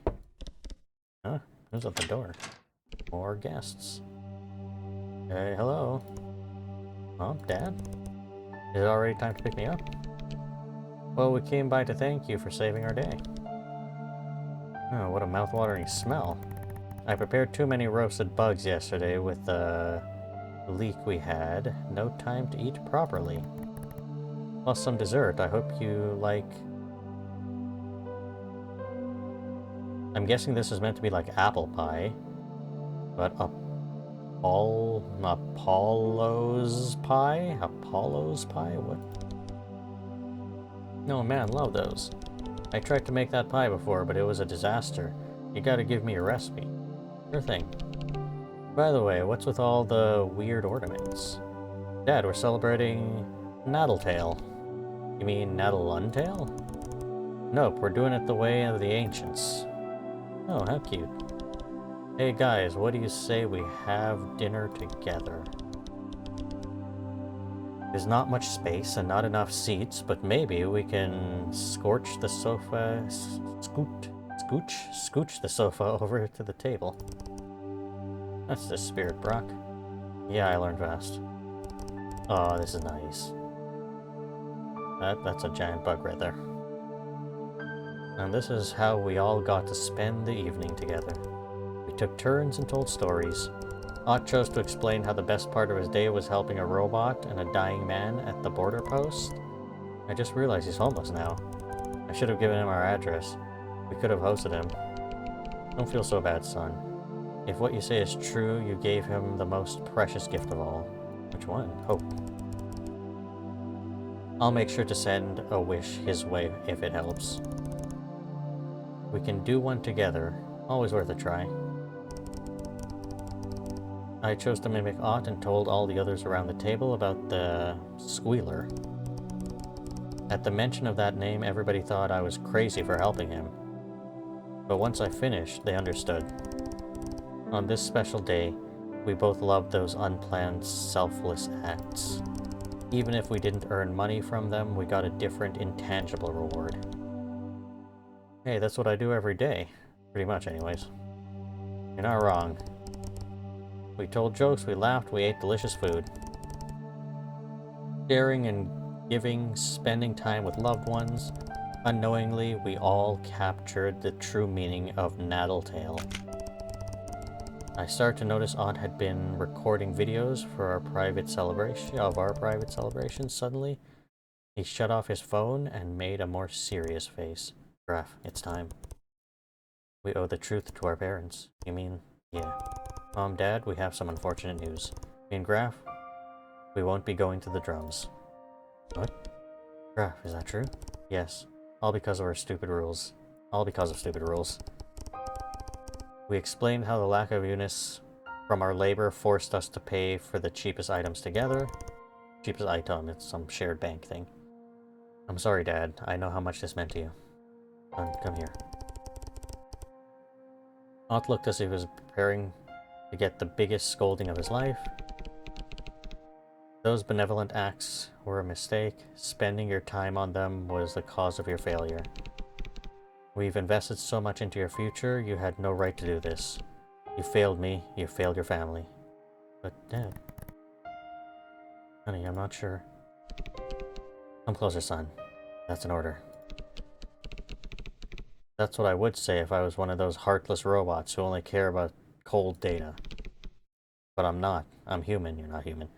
Huh? Who's at the door? More guests. Hey, hello. Mom? Dad? Is it already time to pick me up? Well, we came by to thank you for saving our day. Oh, what a mouth-watering smell. I prepared too many roasted bugs yesterday with the leak we had. No time to eat properly. Plus some dessert. I hope you like... I'm guessing this is meant to be like apple pie. But Apollo's pie? Apollo's pie? What? No, man, love those. I tried to make that pie before, but it was a disaster. You gotta give me a recipe. Sure thing. By the way, what's with all the weird ornaments? Dad, we're celebrating Natal. You mean Natal? Nope, we're doing it the way of the ancients. Oh, how cute. Hey guys, what do you say we have dinner together? There's not much space and not enough seats, but maybe we can scooch the sofa over to the table. That's the spirit, BROK. Yeah, I learned fast. Oh, this is nice. That's a giant bug right there. And this is how we all got to spend the evening together. We took turns and told stories. Ott chose to explain how the best part of his day was helping a robot and a dying man at the border post. I just realized he's homeless now. I should have given him our address. We could have hosted him. Don't feel so bad, son. If what you say is true, you gave him the most precious gift of all. Which one? Hope. I'll make sure to send a wish his way if it helps. We can do one together. Always worth a try. I chose to mimic Ott and told all the others around the table about the squealer. At the mention of that name, everybody thought I was crazy for helping him. But once I finished, they understood. On this special day, we both loved those unplanned, selfless acts. Even if we didn't earn money from them, we got a different, intangible reward. Hey, that's what I do every day. Pretty much, anyways. You're not wrong. We told jokes, we laughed, we ate delicious food. Sharing and giving, spending time with loved ones. Unknowingly, we all captured the true meaning of Natal. I started to notice Ott had been recording videos for our private celebration. Suddenly, he shut off his phone and made a more serious face. Graf, it's time. We owe the truth to our parents. You mean, yeah. Mom, Dad, we have some unfortunate news. Me and Graf, we won't be going to the drums. What? Graf, is that true? Yes. All because of our stupid rules. All because of stupid rules. We explained how the lack of units from our labor forced us to pay for the cheapest items together. Cheapest item, it's some shared bank thing. I'm sorry, Dad. I know how much this meant to you. Come here. Ott looked as if he was preparing to get the biggest scolding of his life. Those benevolent acts were a mistake. Spending your time on them was the cause of your failure. We've invested so much into your future, you had no right to do this. You failed me, you failed your family. But Dad... Honey, I'm not sure. Come closer, son. That's an order. That's what I would say if I was one of those heartless robots who only care about cold data. But I'm not. I'm human, you're not human.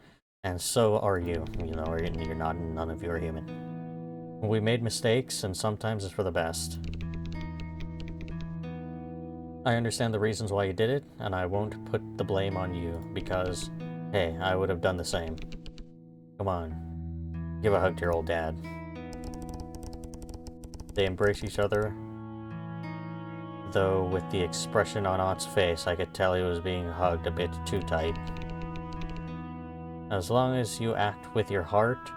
And so are you. You know, you're not, none of you are human. We made mistakes, and sometimes it's for the best. I understand the reasons why you did it, and I won't put the blame on you, because, hey, I would have done the same. Come on. Give a hug to your old dad. They embrace each other, though with the expression on Ott's face, I could tell he was being hugged a bit too tight. As long as you act with your heart,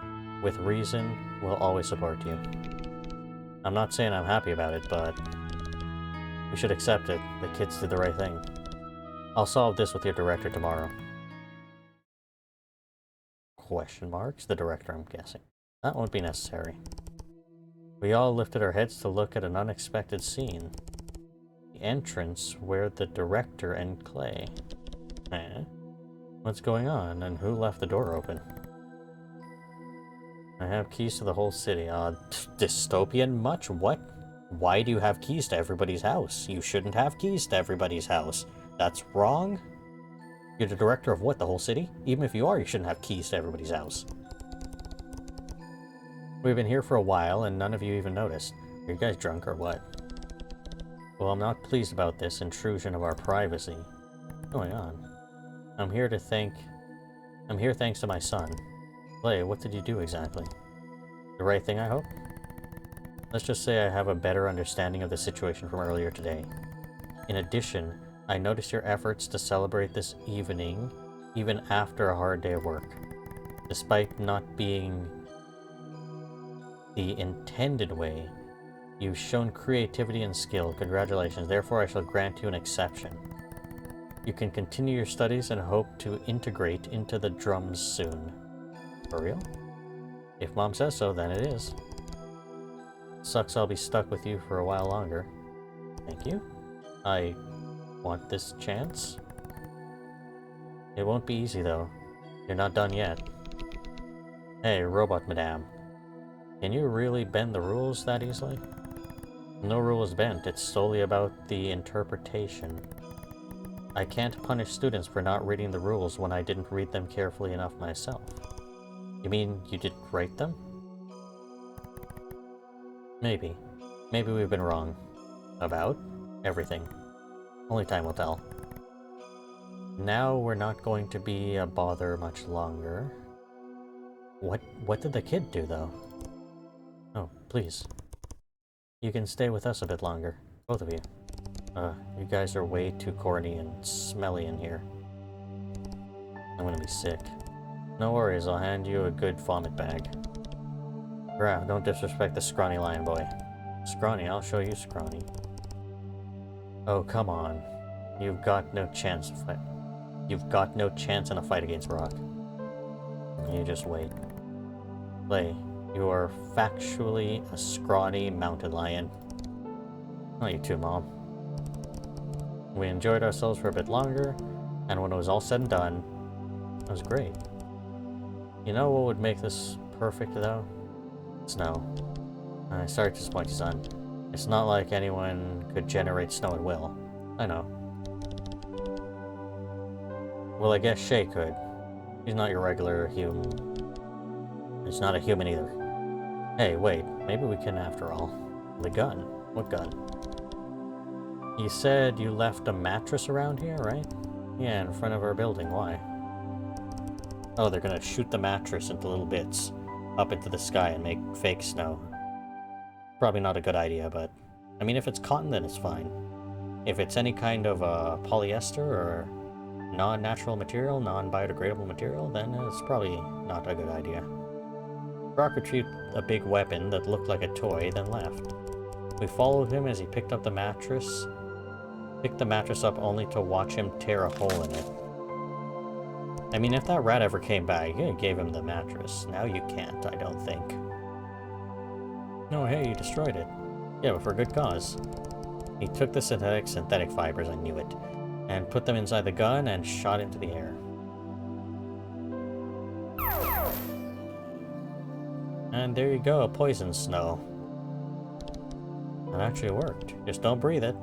with reason, we'll always support you. I'm not saying I'm happy about it, but we should accept it. The kids did the right thing. I'll solve this with your director tomorrow. Question marks? The director, I'm guessing. That won't be necessary. We all lifted our heads to look at an unexpected scene. The entrance where the director and Clay. Eh? What's going on, and who left the door open? I have keys to the whole city. Dystopian much? What? Why do you have keys to everybody's house? You shouldn't have keys to everybody's house. That's wrong? You're the director of what, the whole city? Even if you are, you shouldn't have keys to everybody's house. We've been here for a while, and none of you even noticed. Are you guys drunk or what? Well, I'm not pleased about this intrusion of our privacy. What's going on? I'm here thanks to my son. Clay, what did you do exactly? The right thing, I hope? Let's just say I have a better understanding of the situation from earlier today. In addition, I noticed your efforts to celebrate this evening, even after a hard day of work. Despite not being the intended way, you've shown creativity and skill. Congratulations. Therefore, I shall grant you an exception. You can continue your studies and hope to integrate into the drums soon. For real? If Mom says so, then it is. Sucks I'll be stuck with you for a while longer. Thank you. I want this chance. It won't be easy, though. You're not done yet. Hey, Robot Madame. Can you really bend the rules that easily? No rule is bent. It's solely about the interpretation. I can't punish students for not reading the rules when I didn't read them carefully enough myself. You mean you didn't write them? Maybe. Maybe we've been wrong. About everything. Only time will tell. Now we're not going to be a bother much longer. What did the kid do, though? Oh, please. You can stay with us a bit longer. Both of you. You guys are way too corny and smelly in here. I'm gonna be sick. No worries, I'll hand you a good vomit bag. Bruh, don't disrespect the scrawny lion boy. Scrawny, I'll show you scrawny. Oh, come on. You've got no chance to fight. You've got no chance in a fight against BROK. You just wait. Clay, you are factually a scrawny mountain lion. Oh, you too, Mom. We enjoyed ourselves for a bit longer, and when it was all said and done, it was great. You know what would make this perfect, though? Snow. Sorry to disappoint you, son. It's not like anyone could generate snow at will. I know. Well, I guess Shay could. He's not your regular human. He's not a human either. Hey, wait. Maybe we can after all. The gun. What gun? You said you left a mattress around here, right? Yeah, in front of our building. Why? Oh, they're gonna shoot the mattress into little bits up into the sky and make fake snow. Probably not a good idea, but... I mean, if it's cotton, then it's fine. If it's any kind of polyester or non-natural material, non-biodegradable material, then it's probably not a good idea. BROK retrieved a big weapon that looked like a toy, then left. We followed him as he picked the mattress up only to watch him tear a hole in it. I mean, if that rat ever came back, you gave him the mattress. Now you can't, I don't think. No, hey, you destroyed it. Yeah, but for a good cause. He took the synthetic fibers, I knew it, and put them inside the gun and shot into the air. And there you go, poison snow. That actually worked. Just don't breathe it.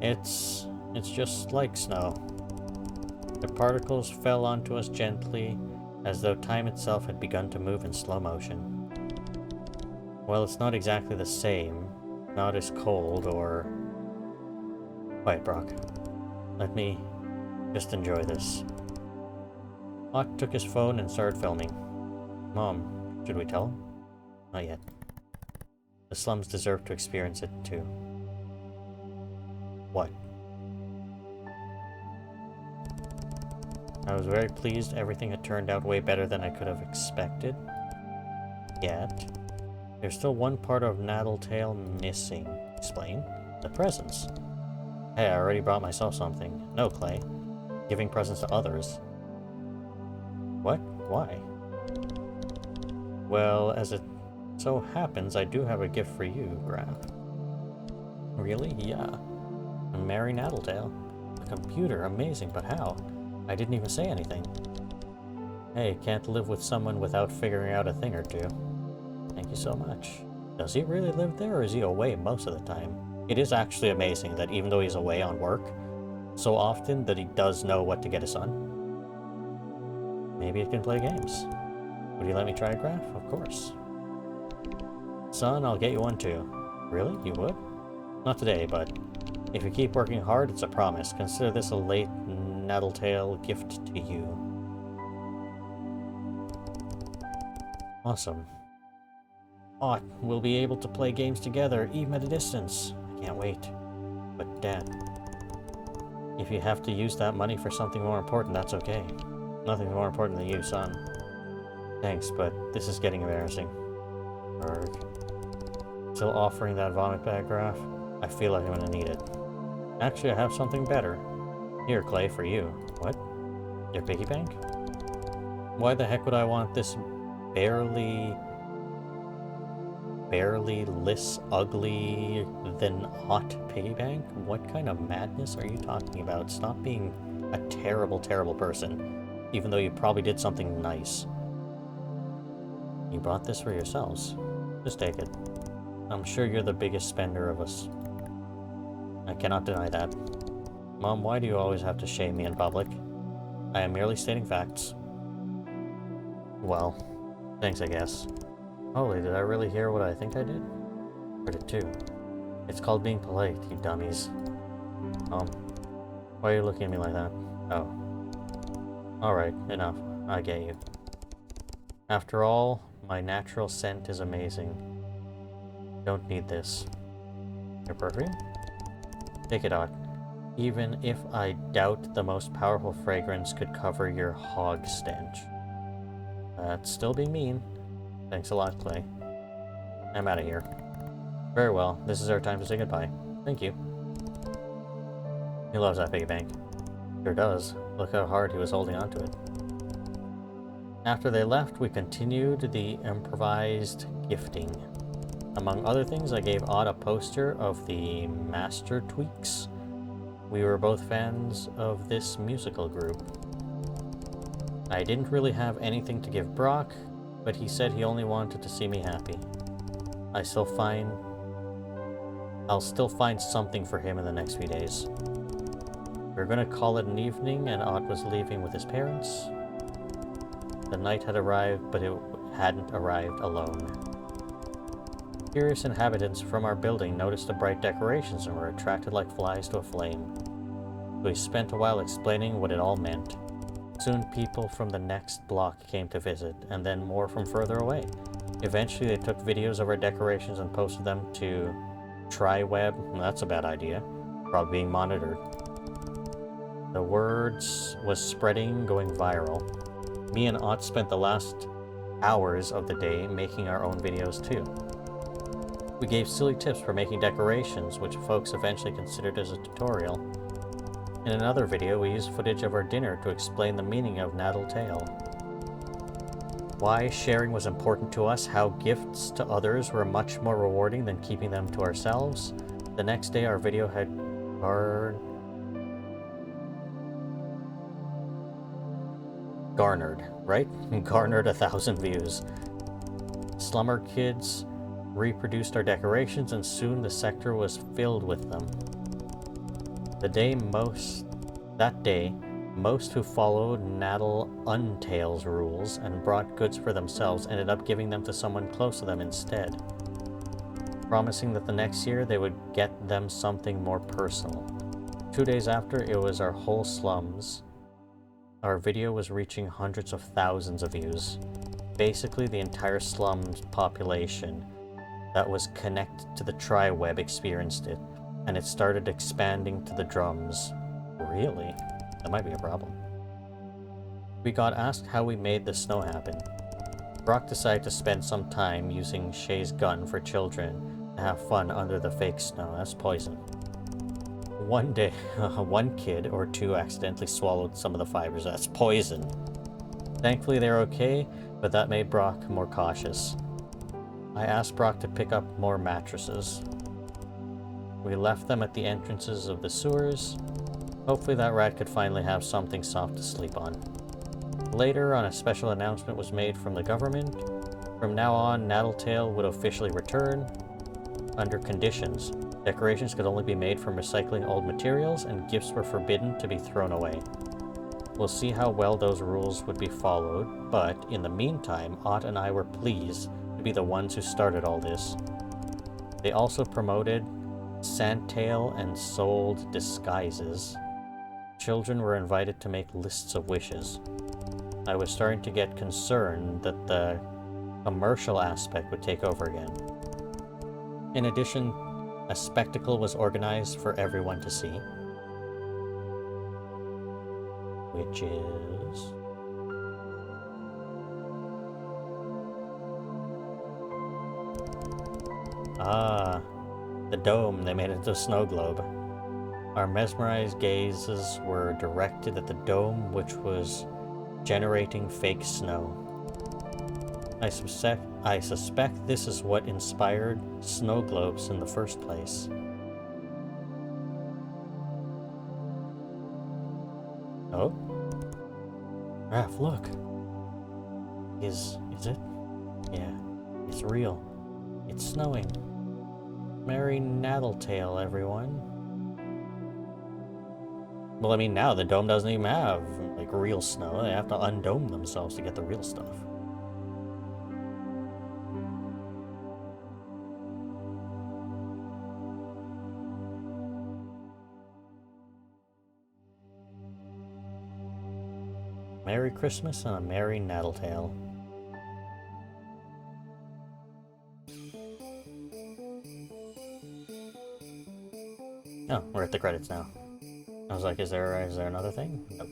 It's just like snow. The particles fell onto us gently, as though time itself had begun to move in slow motion. Well, it's not exactly the same. Not as cold or... Quiet, BROK. Let me just enjoy this. Hawk took his phone and started filming. Mom, should we tell him? Not yet. The slums deserve to experience it too. What? I was very pleased everything had turned out way better than I could have expected. Yet, there's still one part of Natal Tale missing. Explain? The presents. Hey, I already brought myself something. No, Clay. Giving presents to others. What? Why? Well, as it so happens, I do have a gift for you, Graf. Really? Yeah. A Merry Nataltale. A computer, amazing, but how? I didn't even say anything. Hey, can't live with someone without figuring out a thing or two. Thank you so much. Does he really live there, or is he away most of the time? It is actually amazing that even though he's away on work so often, that he does know what to get his son. Maybe it can play games. Would you let me try a Graf? Of course. Son, I'll get you one too. Really? You would? Not today, but if you keep working hard, it's a promise. Consider this a late Nataltale gift to you. Awesome. We'll be able to play games together, even at a distance. I can't wait. But Dad, if you have to use that money for something more important, that's okay. Nothing's more important than you, son. Thanks, but this is getting embarrassing. Berg. Still offering that vomit bag, Graf? I feel like I'm gonna need it. Actually, I have something better. Here, Clay, for you. What? Your piggy bank? Why the heck would I want this barely less ugly than hot piggy bank? What kind of madness are you talking about? Stop being a terrible, terrible person, even though you probably did something nice. You bought this for yourselves. Just take it. I'm sure you're the biggest spender of us. I cannot deny that. Mom, why do you always have to shame me in public? I am merely stating facts. Well, thanks, I guess. Holy, did I really hear what I think I did? Heard it too. It's called being polite, you dummies. Why are you looking at me like that? Oh. Alright, enough. I get you. After all, my natural scent is amazing. Don't need this. Your perfume? Take it out. Even if I doubt the most powerful fragrance could cover your hog stench. That's still being mean. Thanks a lot, Clay. I'm out of here. Very well, this is our time to say goodbye. Thank you. He loves that piggy bank. Sure does. Look how hard he was holding onto it. After they left, we continued the improvised gifting. Among other things, I gave Odd a poster of the Master Tweaks. We were both fans of this musical group. I didn't really have anything to give BROK, but he said he only wanted to see me happy. I'll still find something for him in the next few days. We were gonna call it an evening, and Odd was leaving with his parents. The night had arrived, but it hadn't arrived alone. Curious inhabitants from our building noticed the bright decorations and were attracted like flies to a flame. We spent a while explaining what it all meant. Soon people from the next block came to visit, and then more from further away. Eventually they took videos of our decorations and posted them to TriWeb. That's a bad idea. Probably being monitored. The words was spreading, going viral. Me and Ott spent the last hours of the day making our own videos too. We gave silly tips for making decorations, which folks eventually considered as a tutorial. In another video, we used footage of our dinner to explain the meaning of Natal Tale. Why sharing was important to us, how gifts to others were much more rewarding than keeping them to ourselves. The next day, our video had garnered 1,000 views. Slumber kids reproduced our decorations, and soon the sector was filled with them. That day, most who followed Natal Untale's rules and brought goods for themselves ended up giving them to someone close to them instead, promising that the next year they would get them something more personal. 2 days after, it was our whole slums. Our video was reaching hundreds of thousands of views. Basically, the entire slums population that was connected to the TriWeb experienced it, and it started expanding to the drums. Really? That might be a problem. We got asked how we made the snow happen. BROK decided to spend some time using Shay's gun for children to have fun under the fake snow. That's poison. One day, one kid or two accidentally swallowed some of the fibers. That's poison. Thankfully they're okay, but that made BROK more cautious. I asked BROK to pick up more mattresses. We left them at the entrances of the sewers. Hopefully that rat could finally have something soft to sleep on. Later on, a special announcement was made from the government. From now on, Natal would officially return under conditions. Decorations could only be made from recycling old materials, and gifts were forbidden to be thrown away. We'll see how well those rules would be followed, but in the meantime, Ott and I were pleased to be the ones who started all this. They also promoted Sandtail and sold disguises. Children were invited to make lists of wishes. I was starting to get concerned that the commercial aspect would take over again. In addition, a spectacle was organized for everyone to see, which is... the dome. They made it into a snow globe. Our mesmerized gazes were directed at the dome, which was generating fake snow. I suspect this is what inspired snow globes in the first place. Oh? Raph, look! Is it? Yeah, it's real. It's snowing. Merry Natal, everyone. Well, I mean, now the dome doesn't even have, like, real snow. They have to undome themselves to get the real stuff. Merry Christmas and a Merry Natal. Oh, we're at the credits now. I was like, is there another thing? Nope.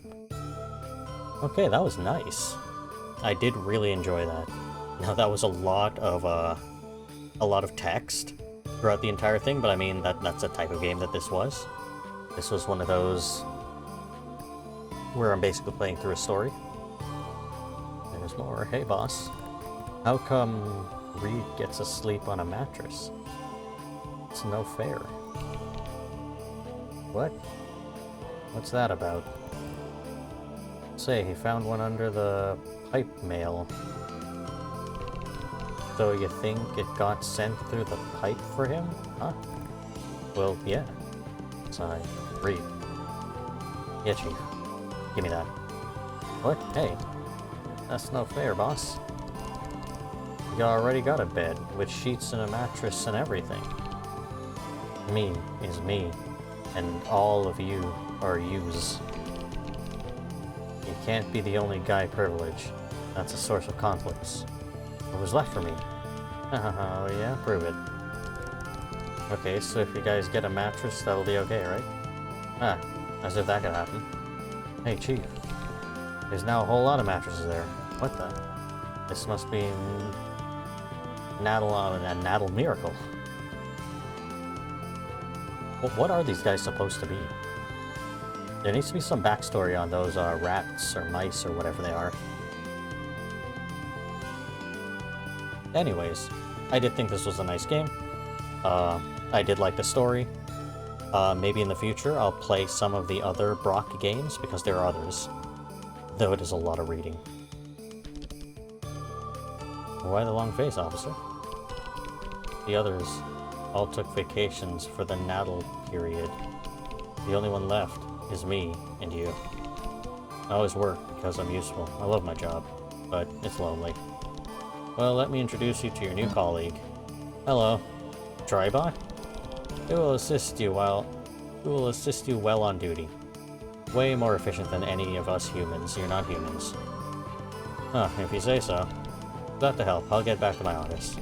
Okay, that was nice. I did really enjoy that. Now that was a lot of text throughout the entire thing, but I mean that's the type of game that this was. This was one of those where I'm basically playing through a story. There's more. Hey boss. How come Reed gets asleep on a mattress? It's no fair. What? What's that about? Say, he found one under the pipe mail. So you think it got sent through the pipe for him? Huh? Well, yeah. Sigh. Read. Yeah, Chief. Give me that. What? Hey. That's no fair, boss. You already got a bed, with sheets and a mattress and everything. Me is me, and all of you are yous. You can't be the only guy privilege. That's a source of conflicts. What was left for me? Oh yeah, prove it. Okay, so if you guys get a mattress, that'll be okay, right? Ah, as if that could happen. Hey, Chief. There's now a whole lot of mattresses there. What the? This must be a Natal miracle. What are these guys supposed to be? There needs to be some backstory on those rats or mice or whatever they are. Anyways, I did think this was a nice game. I did like the story. Maybe in the future I'll play some of the other BROK games, because there are others. Though it is a lot of reading. Why the long face, officer? The others all took vacations for the Natal period. The only one left is me and you. I always work because I'm useful. I love my job, but it's lonely. Well, let me introduce you to your new colleague. Hello. Tribot? Who will assist you well on duty. Way more efficient than any of us humans. You're not humans. Huh, if you say so. Glad to help. I'll get back to my office.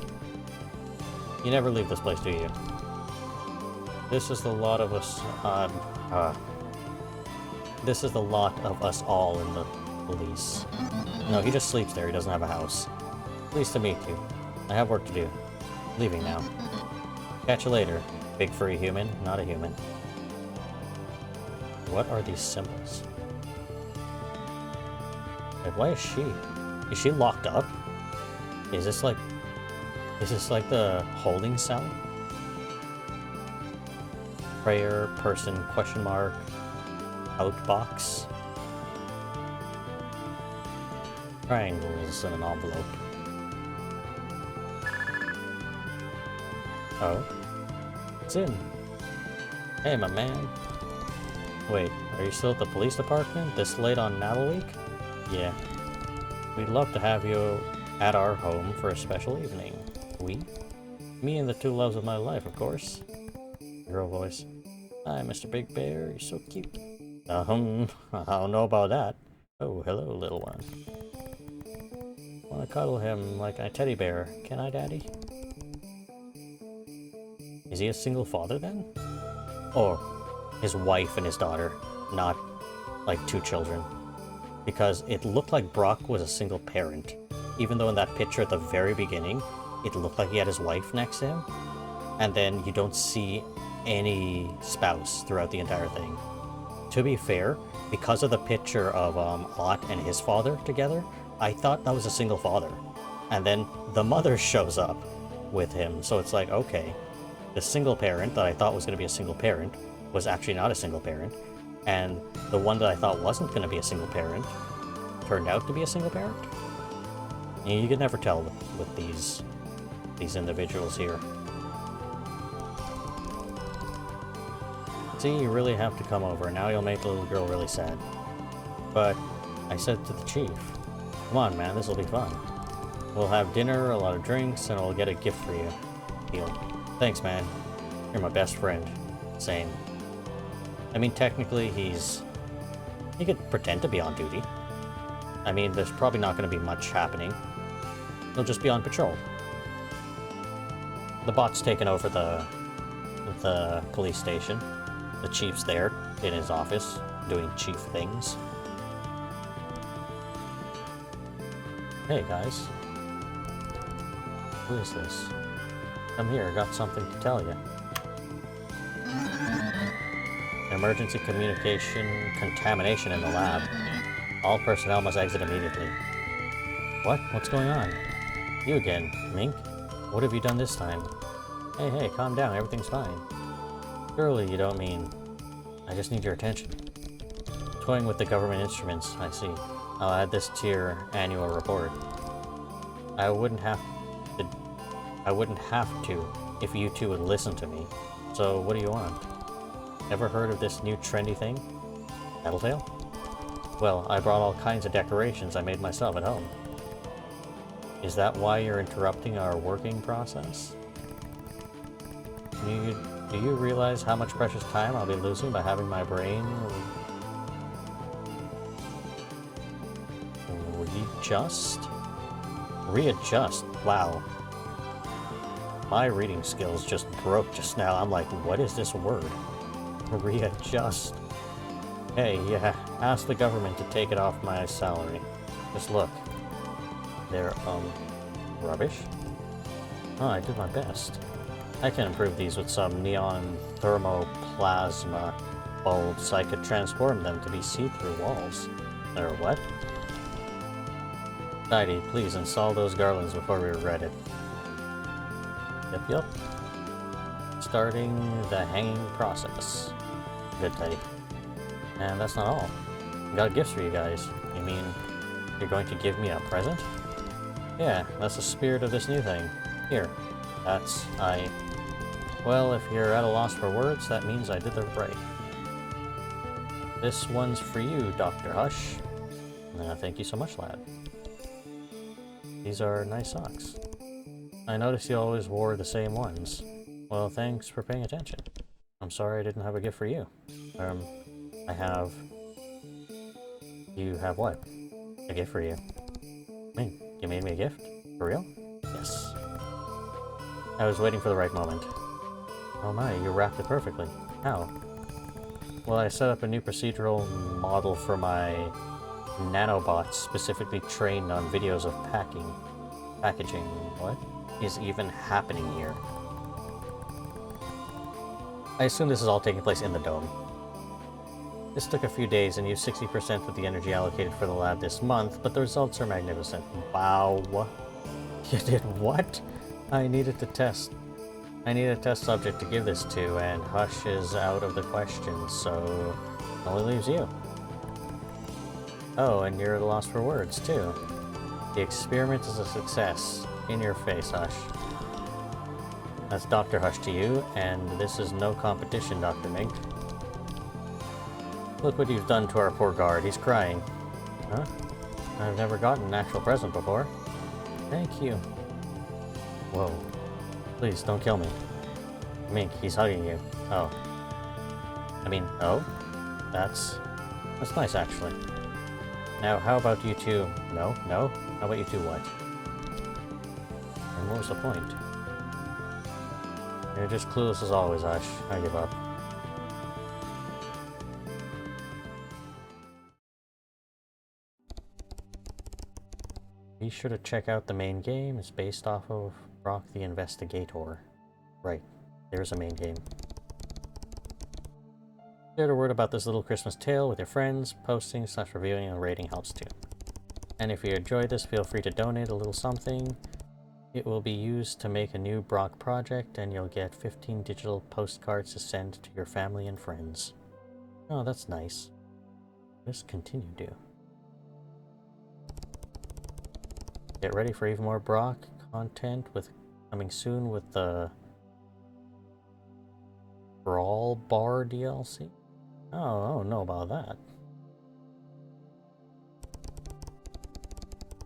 You never leave this place, do you? This is the lot of us, this is the lot of us all in the Police. No, he just sleeps there. He doesn't have a house. Pleased to meet you. I have work to do. Leaving now. Catch you later. Big furry human, not a human. What are these symbols? Like, why is she? Is she locked up? Is this like the holding cell? Prayer, person, question mark, outbox. Triangles in an envelope. Oh. It's in. Hey, my man. Wait, are you still at the police department this late on Natal week? Yeah. We'd love to have you at our home for a special evening. We? Me and the two loves of my life, of course. Girl voice. Hi, Mr. Big Bear. You're so cute. I don't know about that. Oh, hello, little one. Want to cuddle him like a teddy bear. Can I, Daddy? Is he a single father, then? Or his wife and his daughter, not, like, two children. Because it looked like BROK was a single parent. Even though in that picture at the very beginning, it looked like he had his wife next to him. And then you don't see any spouse throughout the entire thing. To be fair, because of the picture of Ott and his father together, I thought that was a single father. And then the mother shows up with him, so it's like, okay, the single parent that I thought was going to be a single parent was actually not a single parent, and the one that I thought wasn't going to be a single parent turned out to be a single parent. And you can never tell with these individuals here. See, you really have to come over. Now you'll make the little girl really sad. But I said to the chief, come on, man, this will be fun. We'll have dinner, a lot of drinks, and I'll get a gift for you. Deal. Thanks, man. You're my best friend. Same. I mean, technically, he could pretend to be on duty. I mean, there's probably not going to be much happening. He'll just be on patrol. The bot's taken over the police station. The chief's there in his office, doing chief things. Hey, guys. Who is this? Come here, got something to tell you. Emergency communication contamination in the lab. All personnel must exit immediately. What? What's going on? You again, Mink? What have you done this time? Hey, calm down, everything's fine. Surely you don't mean... I just need your attention. Toying with the government instruments, I see. I'll add this to your annual report. I wouldn't have to if you two would listen to me. So what do you want? Ever heard of this new trendy thing? Tattletale? Well, I brought all kinds of decorations I made myself at home. Is that why you're interrupting our working process? Do you realize how much precious time I'll be losing by having my brain readjust? Wow. My reading skills just broke just now. I'm like, what is this word? Readjust. Hey, yeah, ask the government to take it off my salary. Just look. They're, rubbish? Oh, I did my best. I can improve these with some neon thermoplasma bulbs. I could transform them to be see-through walls. Or what? Tidy, please install those garlands before we regret it. Yep. Starting the hanging process. Good, Tidy. And that's not all. I got gifts for you guys. You mean you're going to give me a present? Yeah, that's the spirit of this new thing. Here. Well, if you're at a loss for words, that means I did the right. This one's for you, Dr. Hush. Thank you so much, lad. These are nice socks. I noticed you always wore the same ones. Well, thanks for paying attention. I'm sorry I didn't have a gift for you. You have what? A gift for you. Wait, you made me a gift? For real? Yes. I was waiting for the right moment. Oh my, you wrapped it perfectly. How? Well, I set up a new procedural model for my nanobots specifically trained on videos of packaging. What is even happening here? I assume this is all taking place in the dome. This took a few days and used 60% of the energy allocated for the lab this month, but the results are magnificent. Wow. You did what? I needed a test subject to give this to, and Hush is out of the question, so it only leaves you. Oh, and you're at a loss for words, too. The experiment is a success. In your face, Hush. That's Dr. Hush to you, and this is no competition, Dr. Mink. Look what you've done to our poor guard. He's crying. Huh? I've never gotten an actual present before. Thank you. Whoa. Please, don't kill me. Mink, he's hugging you. Oh. I mean, oh? That's nice, actually. Now, how about you two? No? No? How about you two what? And what was the point? You're just clueless as always, Ash. I give up. Be sure to check out the main game. It's based off of BROK the Investigator. Right. There's a main game. Share a word about this little Christmas tale with your friends. Posting / reviewing and rating helps too. And if you enjoyed this, feel free to donate a little something. It will be used to make a new BROK project, and you'll get 15 digital postcards to send to your family and friends. Oh, that's nice. Just continue to. Get ready for even more BROK content coming soon with the Brawl Bar DLC. Oh, I don't know about that.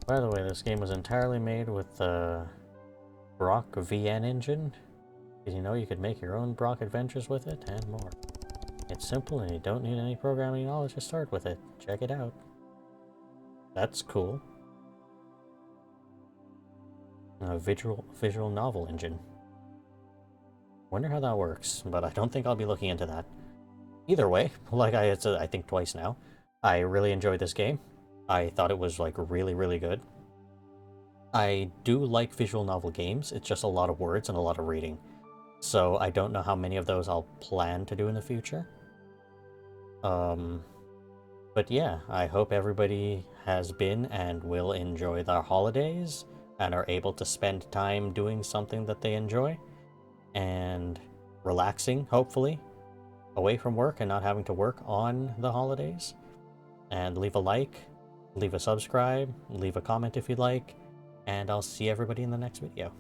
By the way, this game was entirely made with the BROK VN engine. Did you know you could make your own BROK adventures with it, and more. It's simple and you don't need any programming knowledge to start with it. Check it out. That's cool. A visual novel engine. Wonder how that works, but I don't think I'll be looking into that. Either way, like I said, I think twice now, I really enjoyed this game. I thought it was like really, really good. I do like visual novel games. It's just a lot of words and a lot of reading. So I don't know how many of those I'll plan to do in the future. But yeah, I hope everybody has been and will enjoy their holidays and are able to spend time doing something that they enjoy and relaxing, hopefully, away from work and not having to work on the holidays. And leave a like, leave a subscribe, leave a comment if you'd like, and I'll see everybody in the next video.